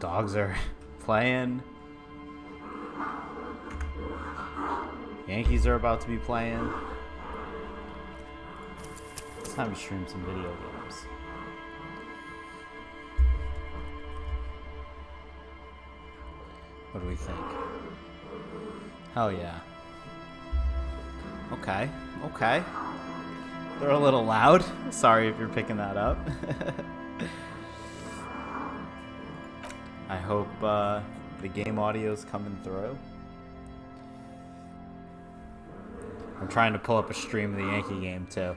Dogs are playing. Yankees are about to be playing. It's time to stream some video games. What do we think? Hell yeah. Okay, okay. They're a little loud. Sorry if you're picking that up. I hope the game audio's coming through. I'm trying to pull up a stream of the Yankee game too.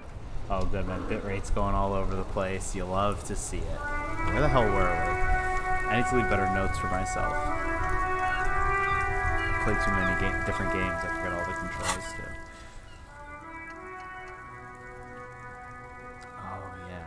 Oh good, my bitrate's going all over the place. You love to see it. Where the hell were we? I need to leave better notes for myself. I played too many different games. I forgot all the controls too. Oh yeah.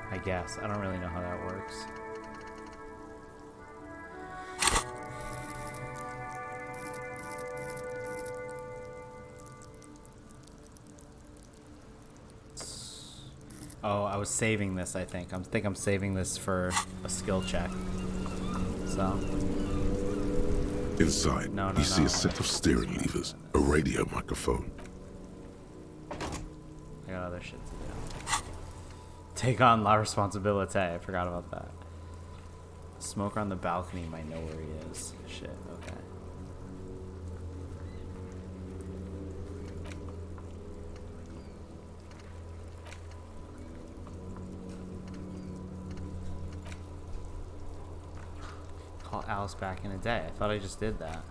I guess. I don't really know how that works. Oh, I was saving this, I think. I'm saving this for a skill check. So. Inside, you see a set of steering levers, a radio microphone. I got other shit to do. Take on La Responsibility. I forgot about that. Smoker on the balcony might know where he is. Shit, okay. Call Alice back in a day. I thought I just did that.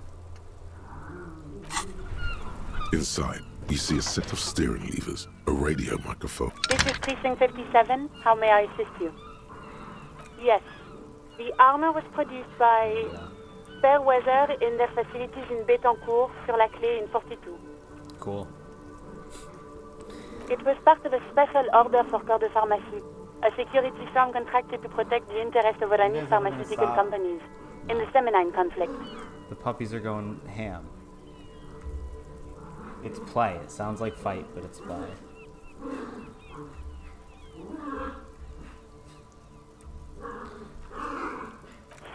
Inside, you see a set of steering levers, a radio microphone. This is Precinct 57. How may I assist you? Yes. The armor was produced by Fairweather in their facilities in Bétancourt, sur la Clé in 42. Cool. It was part of a special order for Corps de Pharmacie, a security firm contracted to protect the interests of Oranese pharmaceutical companies in the Semenine conflict. The puppies are going ham. It's play. It sounds like fight, but it's play.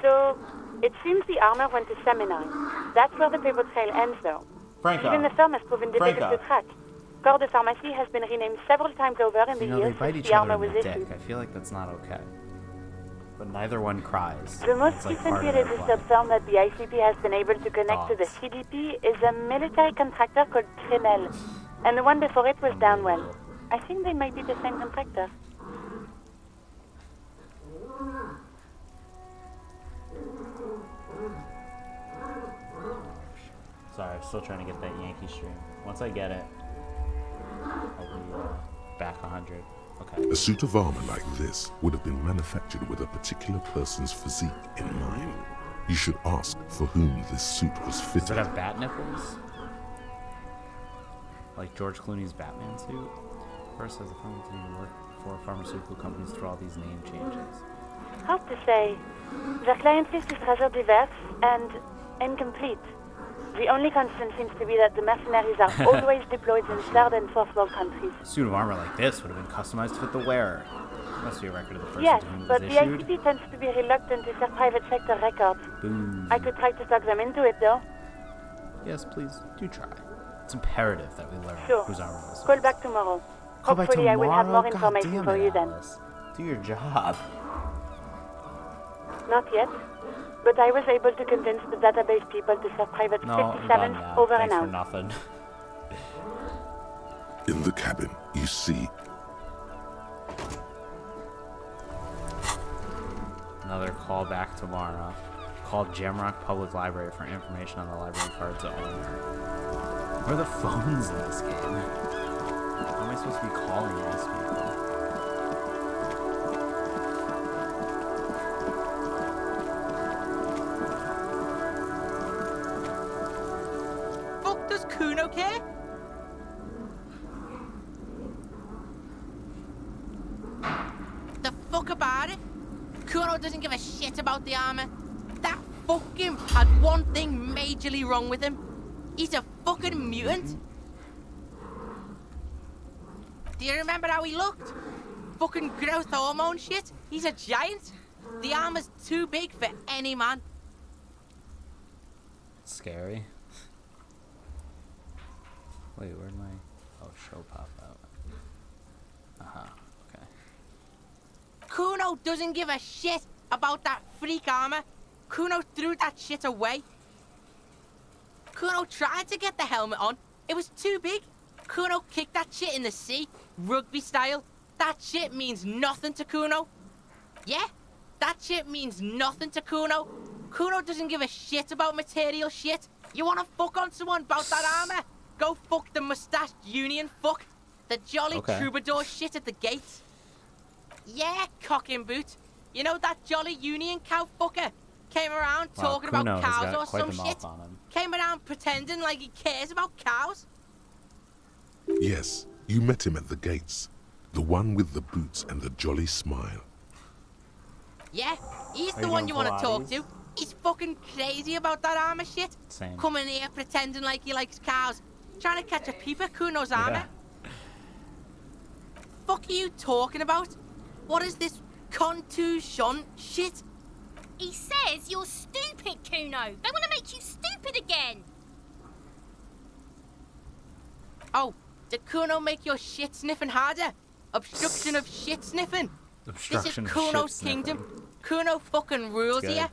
So, it seems the armor went to Semenine. That's where the paper trail ends, though. Franco. Even the firm has proven difficult to track. Corps de Pharmacie has been renamed several times over in the years since the armor was issued. I feel like that's not okay. But neither one cries. The most recently registered firm that the ICP has been able to connect to the CDP is a military contractor called Crenel. And the one before it was Downwell. I think they might be the same contractor. Sorry, I'm still trying to get that Yankee stream. Once I get it, I'll be back 100. Okay. A suit of armor like this would have been manufactured with a particular person's physique in mind. You should ask for whom this suit was fitted. Does it have bat nipples? Like George Clooney's Batman suit? First, as a film to work for pharmaceutical companies through all these name changes. Hard to say. Their client list is rather diverse and incomplete. The only constant seems to be that the mercenaries are always deployed in third and fourth world countries. A suit of armor like this would have been customized to fit the wearer. There must be a record of the person Yes, to whom it but was the issued. ICP tends to be reluctant to share private sector records. Boom. I could try to talk them into it, though. Yes, please, do try. It's imperative that we learn Sure. whose armor this Call was. back tomorrow. Call back Hopefully I will have more tomorrow? information God for damn you it, then. Alice. Do your job. Not yet. But I was able to convince the database people to share private No, I'm 57s done now. over Thanks and for out. nothing. In the cabin, you see Another call back tomorrow. Call Jamrock Public Library for information on the library card's owner. Where are the phones in this game? How am I supposed to be calling these people? Oh, das Kuno care? The fuck about it? Kuno doesn't give a shit about the armor. That fucking had one thing majorly wrong with him. He's a fucking mutant. Do you remember how he looked? Fucking growth hormone shit. He's a giant. The armor's too big for any man. Scary. Wait, where'd my... Oh, show pop out. Uh-huh, okay. Kuno doesn't give a shit about that freak armor. Kuno threw that shit away. Kuno tried to get the helmet on. It was too big. Kuno kicked that shit in the sea, rugby style. That shit means nothing to Kuno. Yeah, that shit means nothing to Kuno. Kuno doesn't give a shit about material shit. You wanna fuck on someone about that armor? Go fuck the mustached union fuck. The jolly troubadour shit at the gates. Yeah, cock in boot. You know that jolly union cow fucker? Came around talking Kuno about has cows got or quite some the mouth shit. on him. Came around pretending like he cares about cows. Yes, you met him at the gates. The one with the boots and the jolly smile. Yeah, he's Are the you one doing you want to talk Pilates? to. He's fucking crazy about that armor shit. Same. Coming here pretending like he likes cows. Trying to catch a peep at Kuno's armor. Yeah. Fuck are you talking about? What is this contusion shit? He says you're stupid, Kuno. They want to make you stupid again. Oh, did Kuno make your shit sniffing harder? Obstruction of shit sniffing. Obstruction This of is shit Kuno's sniffing. kingdom. Kuno fucking rules Good. here.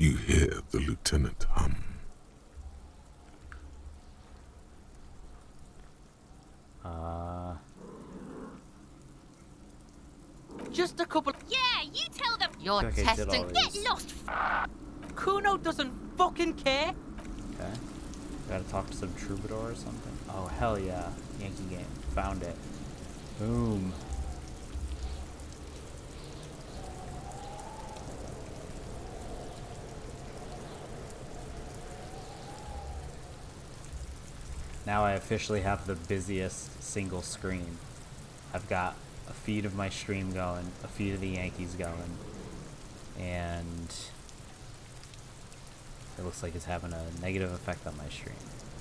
You hear the lieutenant hum. Just a couple. Yeah, you tell them. You're Okay, did testing. all Get these. lost. Kuno doesn't fucking care. Okay. Gotta talk to some troubadour or something. Oh, hell yeah. Yankee game. Found it. Boom. Now I officially have the busiest single screen. I've got a feed of my stream going, a feed of the Yankees going, and it looks like it's having a negative effect on my stream.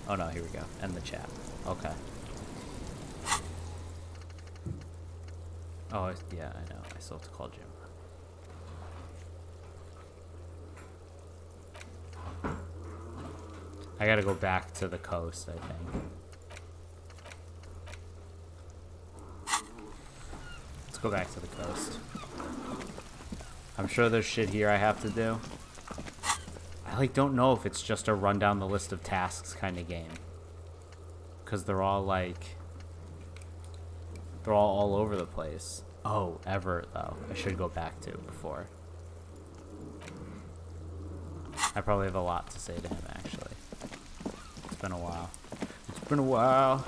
Oh no, here we go. End the chat. Okay. Oh, yeah, I know. I still have to call Jim. I gotta go back to the coast, I think. Let's go back to the coast. I'm sure there's shit here I have to do. I don't know if it's just a run down the list of tasks kind of game. Because they're all all over the place. Oh, Everett though. I should go back to before. I probably have a lot to say to him actually. It's been a while. It's been a while.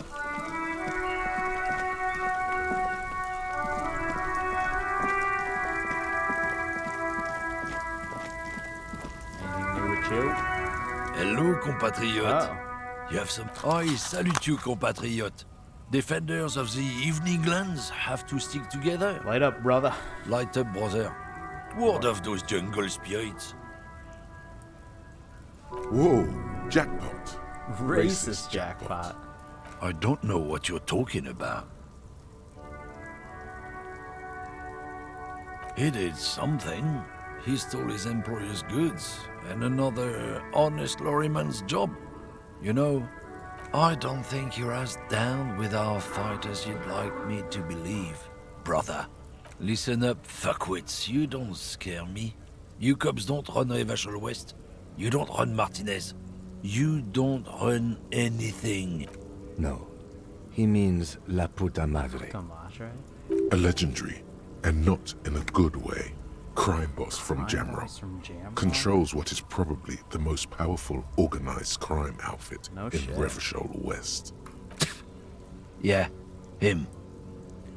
Anything new with you? Hello, compatriote. Oh. You have some... I salute you, compatriot. Defenders of the evening lands have to stick together. Light up, brother. Light up, brother. Ward off those jungle spirits. Whoa, jackpot. Racist jackpot. I don't know what you're talking about. He did something. He stole his employer's goods and another honest lorryman's job. You know, I don't think you're as down with our fight as you'd like me to believe, brother. Listen up, fuckwits. You don't scare me. You cops don't run Revachol West. You don't run Martinez. You don't run anything. No. He means La Puta Madre. Tomas, right? A legendary, and not in a good way, crime boss from Jamrock. From Jamrock? Controls what is probably the most powerful organized crime outfit No in shit. Revachol West. Yeah, him.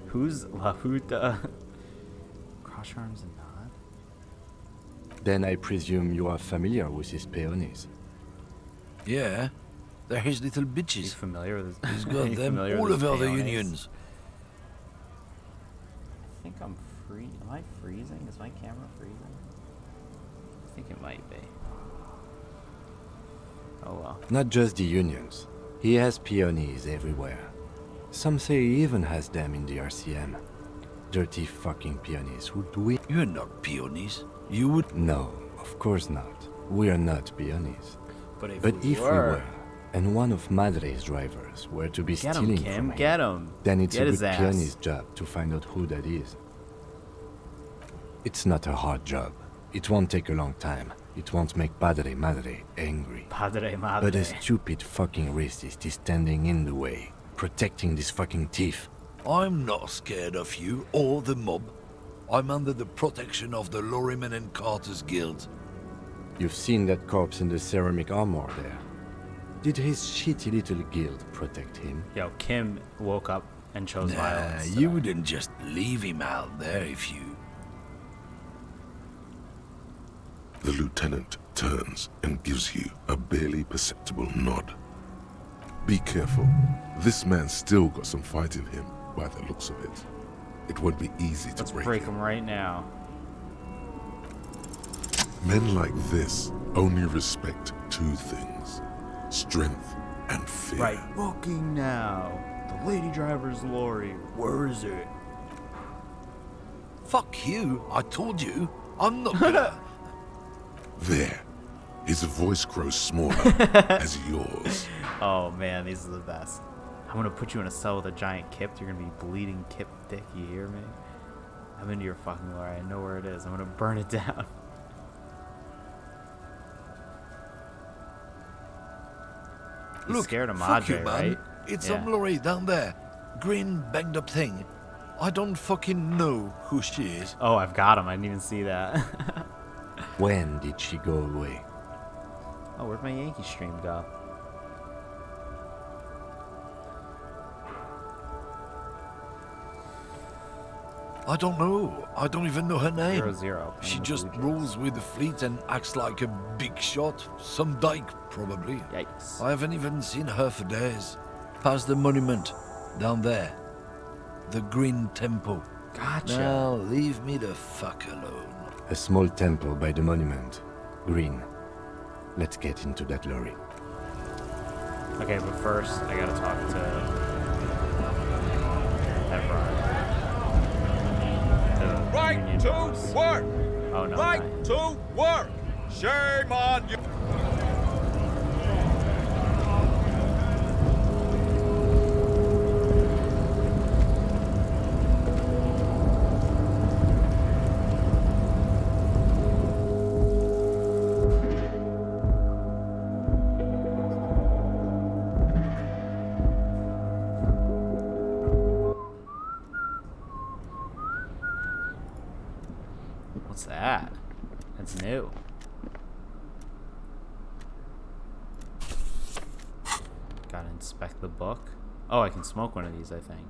Who's La Puta? Cross arms and nod? Then I presume you are familiar with his peonies. Yeah, they're his little You bitches. familiar with this? He's you got them familiar all with his over the peonies? unions. I think I'm free. Am I freezing? Is my camera freezing? I think it might be. Oh well. Not just the unions. He has peonies everywhere. Some say he even has them in the RCM. Dirty fucking peonies. Would we? You're not peonies. You would. No, of course not. We are not peonies. But if But we if we were, and one of Madre's drivers were to be get him, stealing Kim. from him, Get him. then it's Get a his good ass. peonist job to find out who that is. It's not a hard job. It won't take a long time. It won't make Padre Madre angry. Padre madre. But a stupid fucking racist is standing in the way, protecting this fucking thief. I'm not scared of you or the mob. I'm under the protection of the Lorrymen and Carters Guild. You've seen that corpse in the ceramic armor there. Did his shitty little guild protect him? Yo, Kim woke up and chose Nah, violence. you today. wouldn't just leave him out there if you... The lieutenant turns and gives you a barely perceptible nod. Be careful. This man's still got some fight in him, by the looks of it. It won't be easy to Let's break break him. him right now. Men like this only respect two things: strength and fear. Right booking now. The lady driver's lorry. Where is it? Fuck you, I told you. I'm not gonna... There. His voice grows smaller as yours. Oh man, these are the best. I'm gonna put you in a cell with a giant kip. You're gonna be bleeding kip dick. You hear me? I'm into your fucking lore. I know where it is. I'm gonna burn it down. He's Look, scared of fuck Madre, you, man. right? It's Yeah. some lorry down there. Green, banged up thing. I don't fucking know who she is. Oh, I've got him. I didn't even see that. When did she go away? Oh, where'd my Yankee stream go? I don't know. I don't even know her name. 0-0. She playing the just Blue Jays. rolls with the fleet and acts like a big shot. Some dyke, probably. Yikes. I haven't even seen her for days. Past the monument, down there. The Green Temple. Gotcha. Now, leave me the fuck alone. A small temple by the monument. Green. Let's get into that lorry. Okay, but first, I gotta talk to Evrod. The Right union to boss. work! Oh no. Right not- to work! Shame on you! What's that? That's new. Gotta inspect the book. Oh, I can smoke one of these, I think.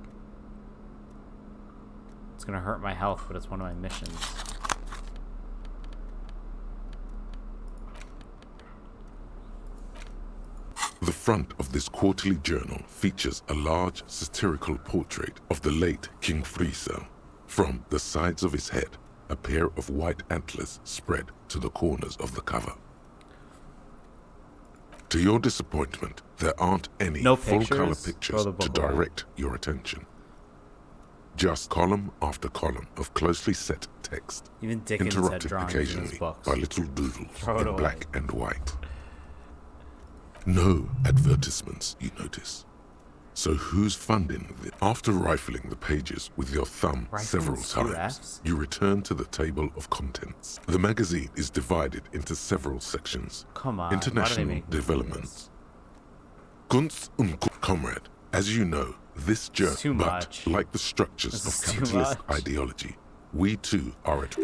It's gonna hurt my health, but it's one of my missions. The front of this quarterly journal features a large satirical portrait of the late King Friso. From the sides of his head, a pair of white antlers spread to the corners of the cover. To your disappointment, there aren't any No full-color pictures? pictures Throw the to book away. direct your attention. Just column after column of closely set text, Even Dickens had interrupted drawings in his occasionally books. by little doodles Throw it in away. black and white. No advertisements, you notice. So who's funding this? After rifling the pages with your thumb Rifling several two times, Fs? you return to the table of contents. The magazine is divided into several sections. Come on, why do they International make me do developments. Kunst und Comrade. As you know, this journal, too but much. like the structures This of is too capitalist much. ideology, we too are at.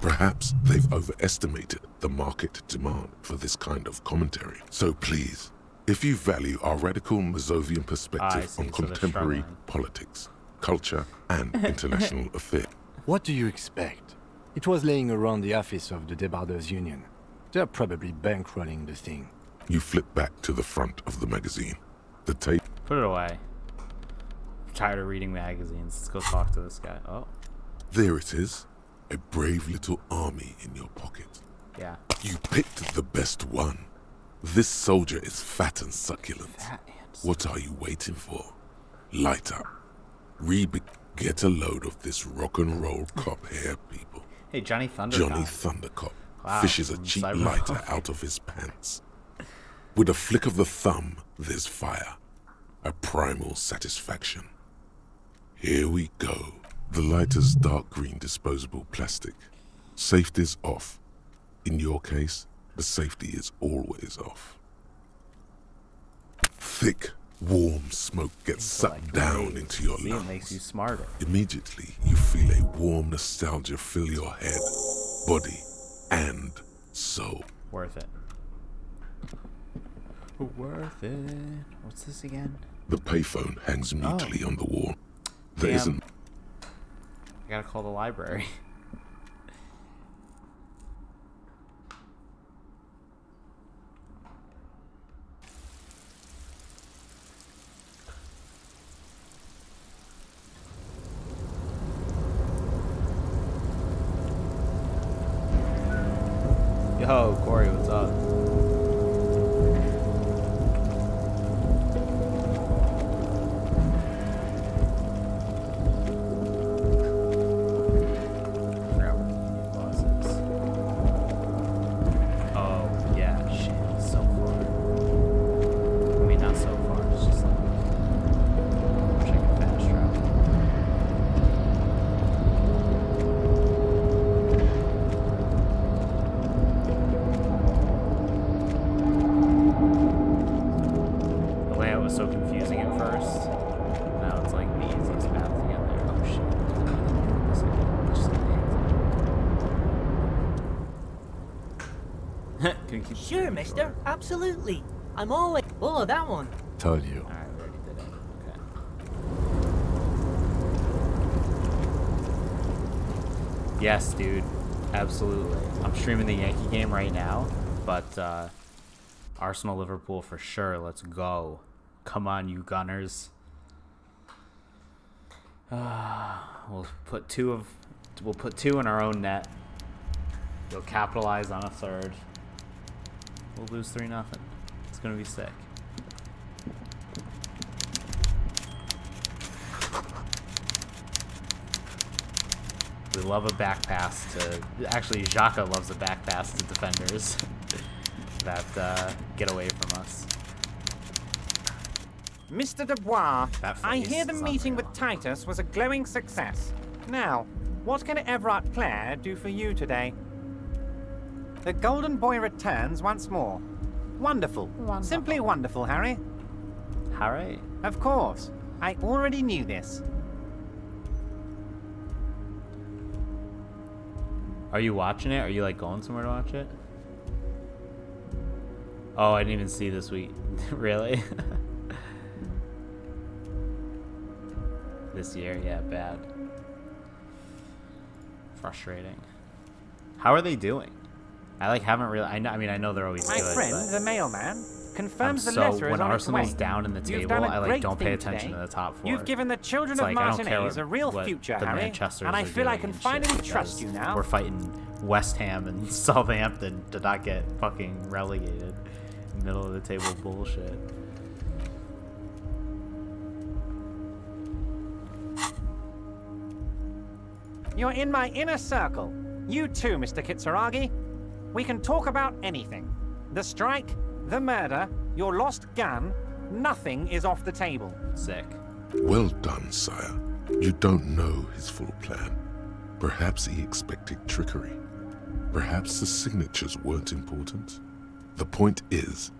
Perhaps they've overestimated the market demand for this kind of commentary. So please, if you value our radical Mazovian I perspective see, on so they're contemporary struggling. politics, culture, and international affairs, What do you expect? It was laying around the office of the Debarders Union. They're probably bankrolling the thing. You flip back to the front of the magazine. The tape. Put it away. I'm tired of reading magazines. Let's go talk to this guy. Oh, There it is. A brave little army in your pocket. yeah. You picked the best one. This soldier is fat and succulent. Fat and What are you waiting for? Light up. Get a load of this rock and roll cop here, people. Hey, Johnny Thundercop. Johnny Thundercop Wow, fishes a from cheap Cyberpunk. lighter out of his pants. With a flick of the thumb, there's fire. A primal satisfaction. Here we go. The lighter's dark green disposable plastic. Safety's off. In your case, the safety is always off. Thick, warm smoke gets sucked down into your See, it makes you lungs. smarter. Immediately, you feel a warm nostalgia fill your head, body, and soul. Worth it. Worth it. What's this again? The payphone hangs mutely on the wall. There Damn. isn't. I gotta call the library. Yo, Corey, what's up? Forgot where the bus is. Oh, yeah, shit, it's so far. I mean, not so far, it's just like, wish I could fast travel. The layout was so confusing at first. Now it's like the easiest path to get there. Oh shit. This guy just Can we keep Sure, mister. Absolutely. I'm always... Oh, that one. Told you. Alright, we already did it. Okay. Yes, dude. Absolutely. I'm streaming the Yankee game right now, but Arsenal Liverpool for sure. Let's go. Come on, you Gunners. We'll put two in our own net. We'll capitalize on a third. We'll lose 3-0. It's gonna be sick. We love a back pass to... Actually, Xhaka loves a back pass to defenders that get away from us. Mr. Dubois, That I face hear the is meeting with unreal. Titus was a glowing success. Now, what can Everard Clare do for you today? The Golden Boy returns once more. Wonderful. Simply wonderful, Harry. Harry? Of course. I already knew this. Are you watching it? Are you like going somewhere to watch it? Oh, I didn't even see this week. Really? This year, yeah, bad. Frustrating. How are they doing? I like haven't really. I know they're always My good. friend, but the mailman, confirms the so letter is when on Arsenal's its way. down in the You've table, done a I like great don't pay thing attention today. to the top 4. You've given the children It's of like, I don't care Martinez a real what future, the Harry. Manchesters And I are feel I doing can and shit, finally trust because you now. We're fighting West Ham and Southampton to not get fucking relegated. Middle of the table bullshit. You're in my inner circle. You too, Mr. Kitsuragi. We can talk about anything. The strike, the murder, your lost gun. Nothing is off the table. Sick. Well done, sire. You don't know his full plan. Perhaps he expected trickery. Perhaps the signatures weren't important. The point is,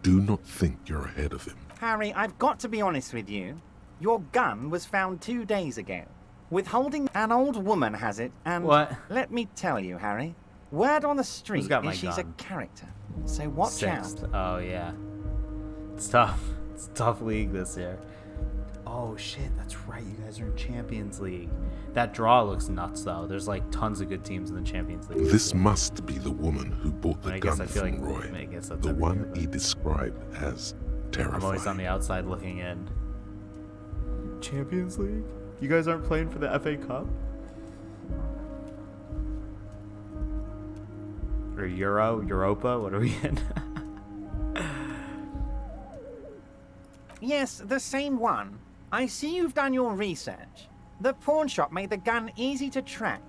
do not think you're ahead of him. Harry, I've got to be honest with you. Your gun was found 2 days ago. Withholding an old woman has it, and What? let me tell you, Harry, word on the street got my is she's gun? a character. So watch out. Sixth. Oh yeah. It's tough. It's a tough league this year. Oh shit, that's right. You guys are in Champions League. That draw looks nuts though. There's like tons of good teams in the Champions League. This must be the woman who bought the I guess gun I feel from like Roy. I guess that's The every one year, but he described as terrifying. I'm always on the outside looking in. Champions League? You guys aren't playing for the FA Cup? Or Europa? What are we in? Yes, the same one. I see you've done your research. The pawn shop made the gun easy to track.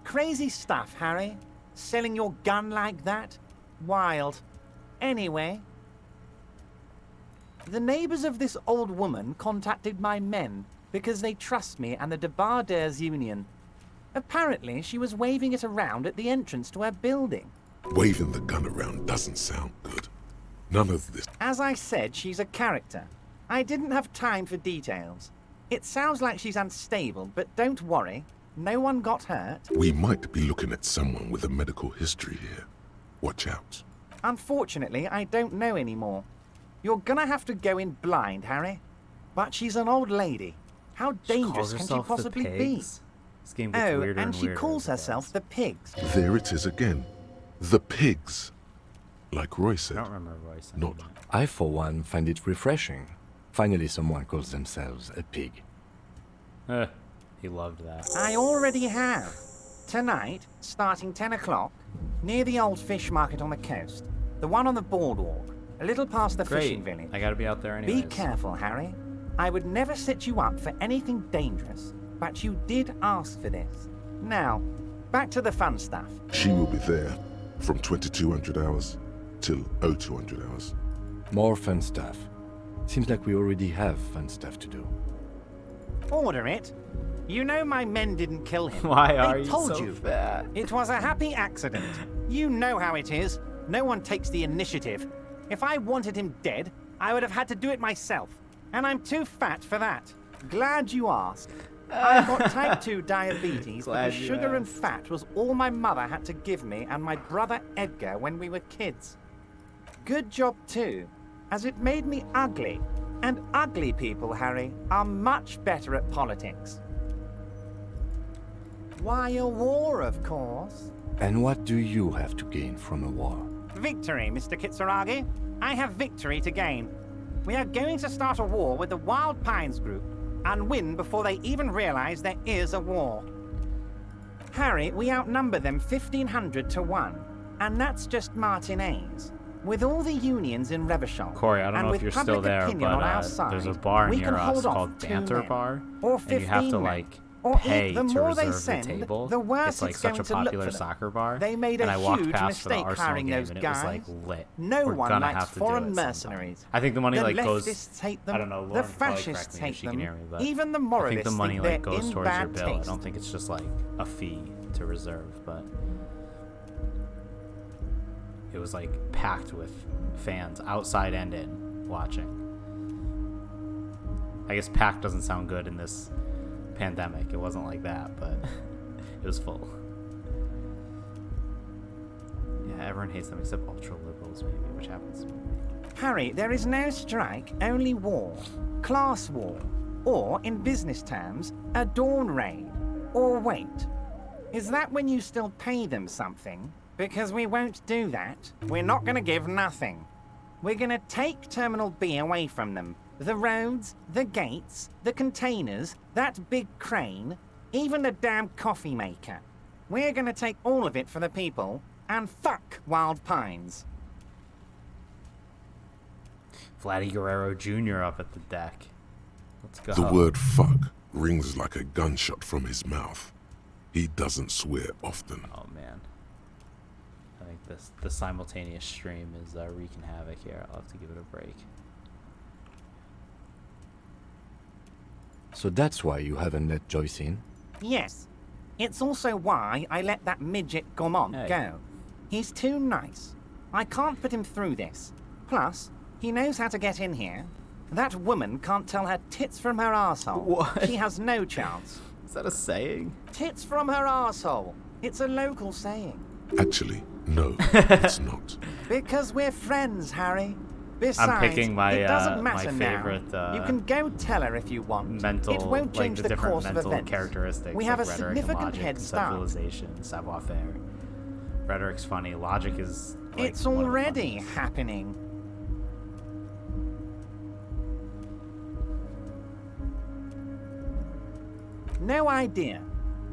Crazy stuff, Harry. Selling your gun like that? Wild. Anyway, the neighbors of this old woman contacted my men because they trust me and the Debarders Union. Apparently, she was waving it around at the entrance to her building. Waving the gun around doesn't sound good. None of this. As I said, she's a character. I didn't have time for details. It sounds like she's unstable, but don't worry. No one got hurt. We might be looking at someone with a medical history here. Watch out. Unfortunately, I don't know anymore. You're gonna have to go in blind, Harry. But she's an old lady. How dangerous can she possibly be? This game gets weirder and she weirder calls as it herself goes. the Pigs. There it is again. The pigs. Like Roy I said. don't remember Roy saying Not. that. I, for one, find it refreshing. Finally, someone calls themselves a pig. He loved that. I already have. Tonight, starting 10 o'clock, near the old fish market on the coast. The one on the boardwalk, a little past the fishing Great. village. I gotta be out there anyways. Be careful, Harry. I would never set you up for anything dangerous, but you did ask for this. Now, back to the fun stuff. She will be there from 2200 hours till 0200 hours. More fun stuff. Seems like we already have fun stuff to do. Order it. You know my men didn't kill him. Why are They you told so you. fat? It was a happy accident. You know how it is. No one takes the initiative. If I wanted him dead, I would have had to do it myself. And I'm too fat for that. Glad you asked. I've got type 2 diabetes, but the Glad you sugar and asked. fat was all my mother had to give me and my brother Edgar when we were kids. Good job too, as it made me ugly. And ugly people, Harry, are much better at politics. Why a war, of course. And what do you have to gain from a war? Victory, Mr. Kitsuragi. I have victory to gain. We are going to start a war with the Wild Pines group and win before they even realize there is a war. Harry, we outnumber them 1,500 to 1, and that's just Martinez. With all the unions in Revachol, Corey, I don't and know if with you're still public there, opinion but on our side, there's a bar we near can us hold off called 2 Banter men, Bar, or and you have 15 to men. like Or pay the to more they reserve send, the table. the worse it's like it's such going a to look popular for them. soccer bar. They made and a I walked huge past for the mistake Arsenal hiring game, those and it was like guys. lit. No We're one gonna likes have to do foreign it sometime. mercenaries. I think the money The like goes. leftists hate them. I don't know. Lauren The can probably fascists correct me if hate she can them. hear me, but Even the I think moralists the money think like they're goes in towards your bad bill. I taste. don't think it's just like a fee to reserve, but it was like packed with fans outside and in watching. I guess packed doesn't sound good in this pandemic. It wasn't like that, but it was full. Yeah, everyone hates them except ultra liberals, maybe, which happens to me. Harry, there is no strike, only war. Class war. Or, in business terms, a dawn raid. Or wait. Is that when you still pay them something? Because we won't do that. We're not going to give nothing. We're going to take Terminal B away from them. The roads, the gates, the containers, that big crane, even the damn coffee maker. We're going to take all of it for the people, and fuck Wild Pines. Vladdy Guerrero Jr. up at the deck. Let's go. The word fuck rings like a gunshot from his mouth. He doesn't swear often. Oh man. I think the simultaneous stream is wreaking havoc here. I'll have to give it a break. So that's why you haven't let Joyce in? Yes. It's also why I let that midget Gaumont Hey. go. He's too nice. I can't put him through this. Plus, he knows how to get in here. That woman can't tell her tits from her arsehole. What? She has no chance. Is that a saying? Tits from her arsehole. It's a local saying. Actually, no, it's not. Because we're friends, Harry. Besides, picking my it doesn't my matter favorite now. You can go tell her if you want. mental, It won't change like the different course of mental events. characteristics. We have like a rhetoric significant and logic, head start. conceptualization, savoir-faire. Rhetoric's funny. Logic is. Like, It's one of the already funniest. happening. No idea.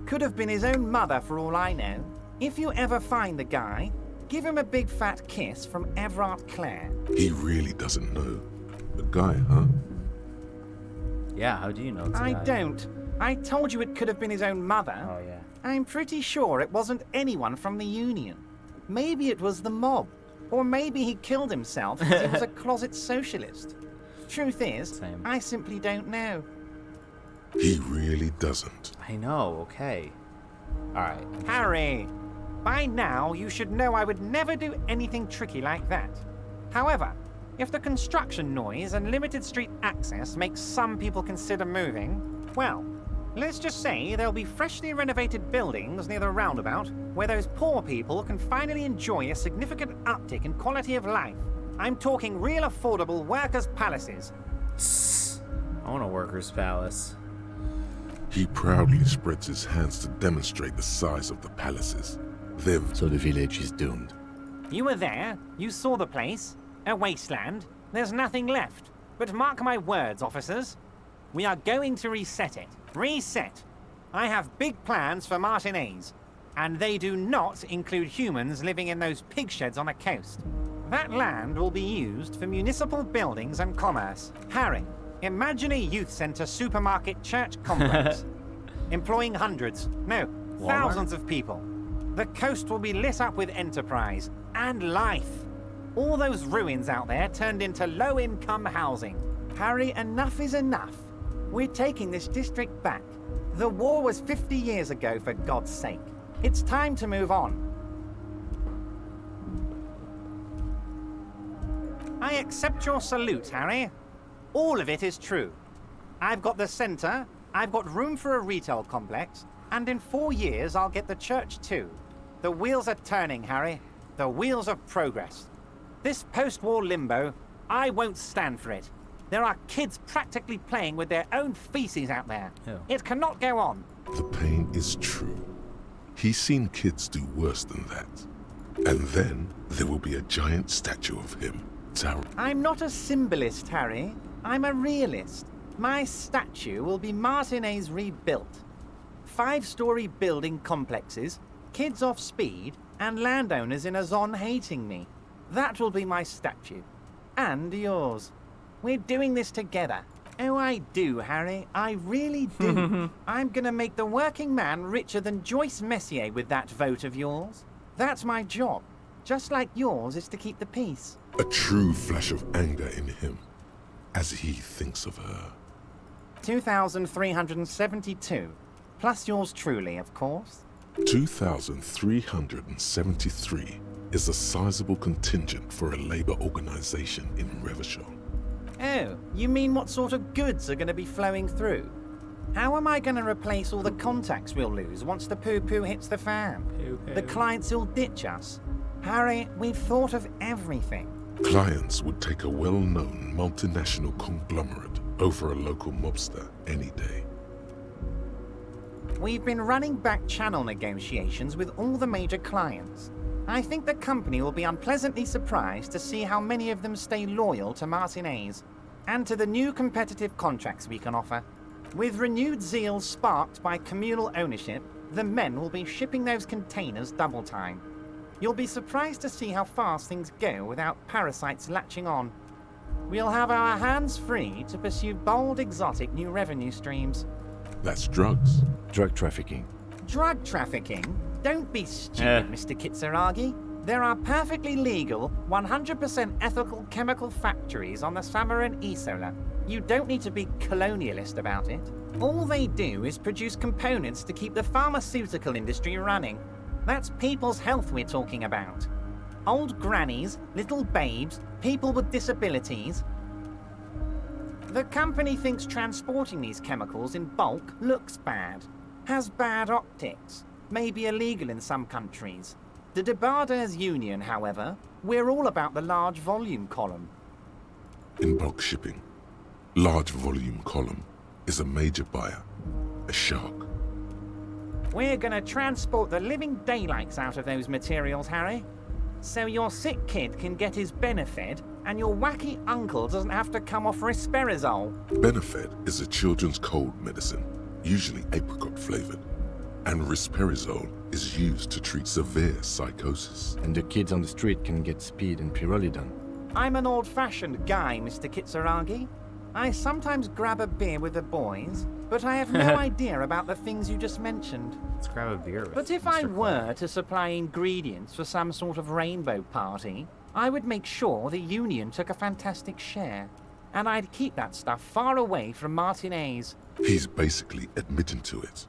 Could have been his own mother for all I know. If you ever find the guy, give him a big fat kiss from Everard Clare. He really doesn't know. The guy, huh? Yeah, how do you know? It's a I guy? don't. I told you it could have been his own mother. Oh yeah. I'm pretty sure it wasn't anyone from the Union. Maybe it was the mob. Or maybe he killed himself because he was a closet socialist. Truth is, Same. I simply don't know. He really doesn't. I know. Okay. All right. Harry, by now you should know I would never do anything tricky like that. However, if the construction noise and limited street access makes some people consider moving, well, let's just say there'll be freshly renovated buildings near the roundabout where those poor people can finally enjoy a significant uptick in quality of life. I'm talking real affordable workers' palaces. I want a workers' palace. He proudly spreads his hands to demonstrate the size of the palaces. They've So the village is doomed. You were there, you saw the place, a wasteland, there's nothing left. But mark my words, officers, we are going to reset it. Reset! I have big plans for Martinez, and they do not include humans living in those pig sheds on the coast. That land will be used for municipal buildings and commerce. Harry, imagine a youth centre supermarket church complex, employing hundreds, no, thousands of people. The coast will be lit up with enterprise and life. All those ruins out there turned into low-income housing. Harry, enough is enough. We're taking this district back. The war was 50 years ago, for God's sake. It's time to move on. I accept your salute, Harry. All of it is true. I've got the centre, I've got room for a retail complex, and in 4 years I'll get the church too. The wheels are turning, Harry. The wheels of progress. This post-war limbo, I won't stand for it. There are kids practically playing with their own feces out there. Ew. It cannot go on. The pain is true. He's seen kids do worse than that. And then there will be a giant statue of him. I'm not a symbolist, Harry. I'm a realist. My statue will be Martinez rebuilt. 5-story building complexes, kids off speed, and landowners in Azon hating me. That will be my statue. And yours. We're doing this together. Oh, I do, Harry. I really do. I'm gonna make the working man richer than Joyce Messier with that vote of yours. That's my job. Just like yours is to keep the peace. A true flash of anger in him as he thinks of her. 2,372. Plus yours truly, of course. 2,373 is a sizable contingent for a labor organization in Revachol. Oh, you mean what sort of goods are going to be flowing through? How am I going to replace all the contacts we'll lose once the poo-poo hits the fan? The clients will ditch us. Harry, we've thought of everything. Clients would take a well-known multinational conglomerate over a local mobster any day. We've been running back channel negotiations with all the major clients. I think the company will be unpleasantly surprised to see how many of them stay loyal to Martinez and to the new competitive contracts we can offer. With renewed zeal sparked by communal ownership, the men will be shipping those containers double time. You'll be surprised to see how fast things go without parasites latching on. We'll have our hands free to pursue bold, exotic new revenue streams. That's drugs. Drug trafficking. Drug trafficking? Don't be stupid, Mr. Kitsuragi. There are perfectly legal, 100% ethical chemical factories on the Samaran Isola. You don't need to be colonialist about it. All they do is produce components to keep the pharmaceutical industry running. That's people's health we're talking about. Old grannies, little babes, people with disabilities. The company thinks transporting these chemicals in bulk looks bad, has bad optics, may be illegal in some countries. The Debarders Union, however, we're all about the large volume column. in bulk shipping. Large volume column is a major buyer, a shark. We're gonna transport the living daylights out of those materials, Harry. So your sick kid can get his Benefed, and your wacky uncle doesn't have to come off risperidone. Benefed is a children's cold medicine, usually apricot flavored, and risperidone is used to treat severe psychosis. And the kids on the street can get speed and pyrrolidone. I'm an old-fashioned guy, Mr. Kitsuragi. I sometimes grab a beer with the boys, but I have no idea about the things you just mentioned. Let's grab a beer with But if Mr. I Clark. were to supply ingredients for some sort of rainbow party, I would make sure the Union took a fantastic share. And I'd keep that stuff far away from Martinez. He's basically admitting to it.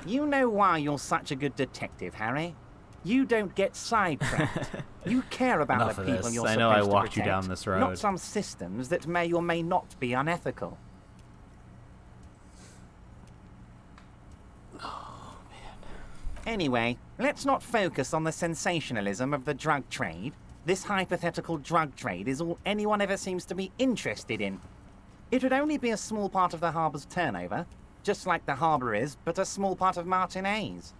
You know why you're such a good detective, Harry? You don't get sidetracked. You care about Enough the of people this. you're I supposed know I to walked you protect, down this road. not some systems that may or may not be unethical. Oh, man. Anyway, let's not focus on the sensationalism of the drug trade. This hypothetical drug trade is all anyone ever seems to be interested in. It would only be a small part of the harbour's turnover, just like the harbour is, but a small part of Martinez.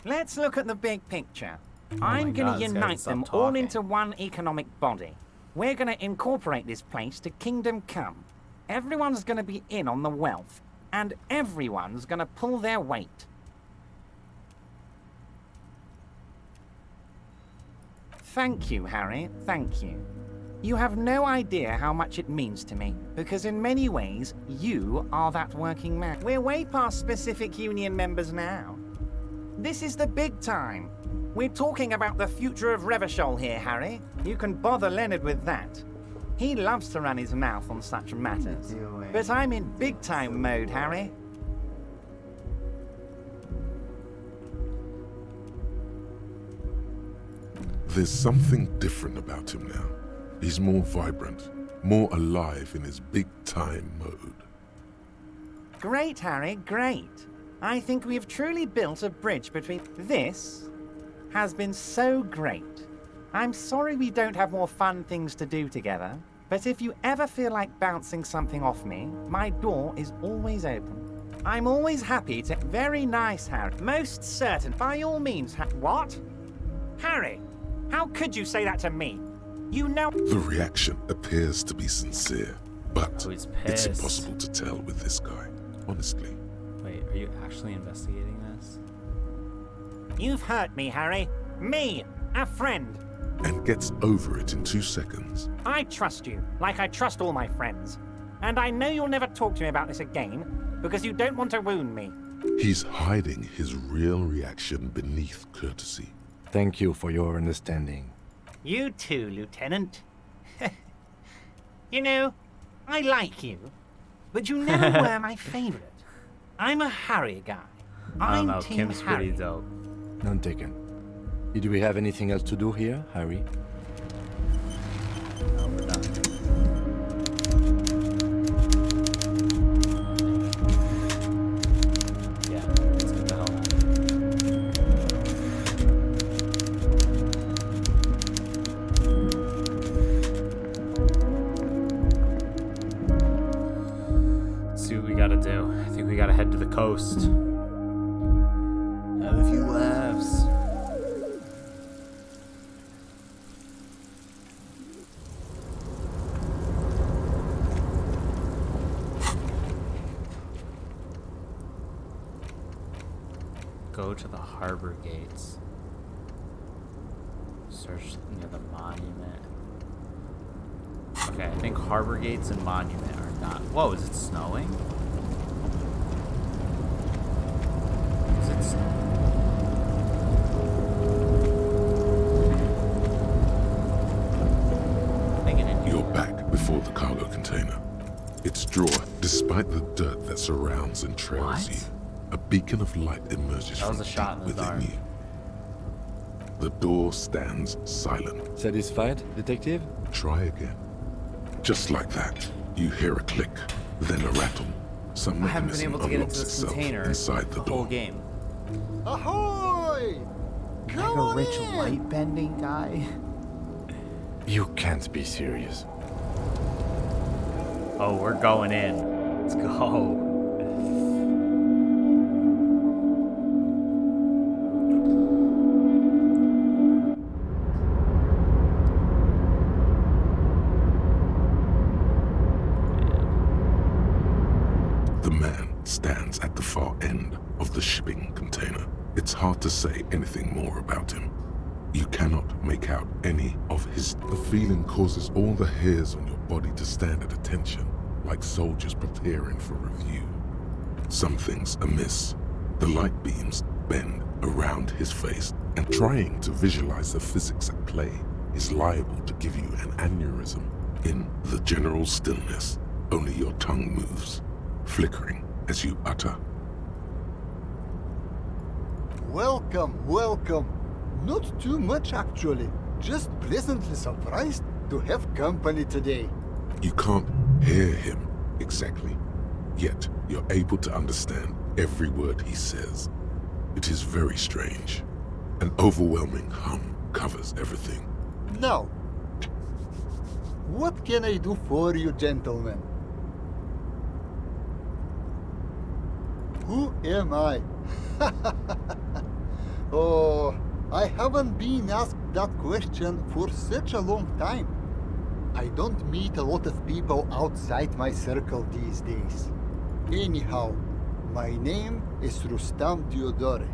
Let's look at the big picture. I'm going God, to this guy unite doesn't them stop all talking. into one economic body. We're going to incorporate this place to Kingdom Come. Everyone's going to be in on the wealth, and everyone's going to pull their weight. Thank you, Harry, thank you. You have no idea how much it means to me, because in many ways, you are that working man. We're way past specific union members now. This is the big time. We're talking about the future of Revachol here, Harry. You can bother Leonard with that. He loves to run his mouth on such matters. But I'm in big time mode, Harry. There's something different about him now. He's more vibrant, more alive in his big-time mode. Great, Harry, great. I think we've truly built a bridge between... This has been so great. I'm sorry we don't have more fun things to do together, but if you ever feel like bouncing something off me, my door is always open. I'm always happy to... Very nice, Harry. Most certain. By all means, What? Harry, how could you say that to me? You know... The reaction appears to be sincere, but Oh, he's it's pissed. impossible to tell with this guy, honestly. Wait, are you actually investigating this? You've hurt me, Harry. Me, a friend. And gets over it in 2 seconds. I trust you, like I trust all my friends. And I know you'll never talk to me about this again, because you don't want to wound me. He's hiding his real reaction beneath courtesy. Thank you for your understanding. You too, Lieutenant. You know, I like you, but you never were my favorite. I'm a Harry guy. I don't I'm know, Team Kim's pretty Harry. dope. None taken. Did we have anything else to do here, Harry? No, we're done. Yeah, let's get the hell out of here. Let's see what we gotta do. I think we gotta head to the coast. Have a few laughs. Go to the harbor gates. Search near the monument. Okay, I think harbor gates and monument are not. Whoa, is it snowing? Is it snowing? You're back before the cargo container. Its drawer, despite the dirt that surrounds and trails What? you, a beacon of light emerges That was from a shot deep in the within dark. you. The door stands silent. Satisfied, detective? Try again. Just like that, you hear a click, then a rattle. Some I haven't been mechanism able to get into unlocks this itself container inside the the whole door. game. Ahoy! mega rich light bending guy? You can't be serious. Oh, we're going in. Let's go. The man stands at the far end of the shipping container. It's hard to say anything more about him. You cannot make out any of his... The feeling causes all the hairs on your body to stand at attention, like soldiers preparing for review. Something's amiss. The light beams bend around his face, and trying to visualize the physics at play is liable to give you an aneurysm. In the general stillness, only your tongue moves, flickering as you utter. Welcome, welcome. Not too much actually. Just pleasantly surprised to have company today. You can't hear him exactly, yet you're able to understand every word he says. It is very strange. An overwhelming hum covers everything. Now, what can I do for you, gentlemen? Who am I? Oh, I haven't been asked that question for such a long time. I don't meet a lot of people outside my circle these days. Anyhow, my name is Rustam Teodore,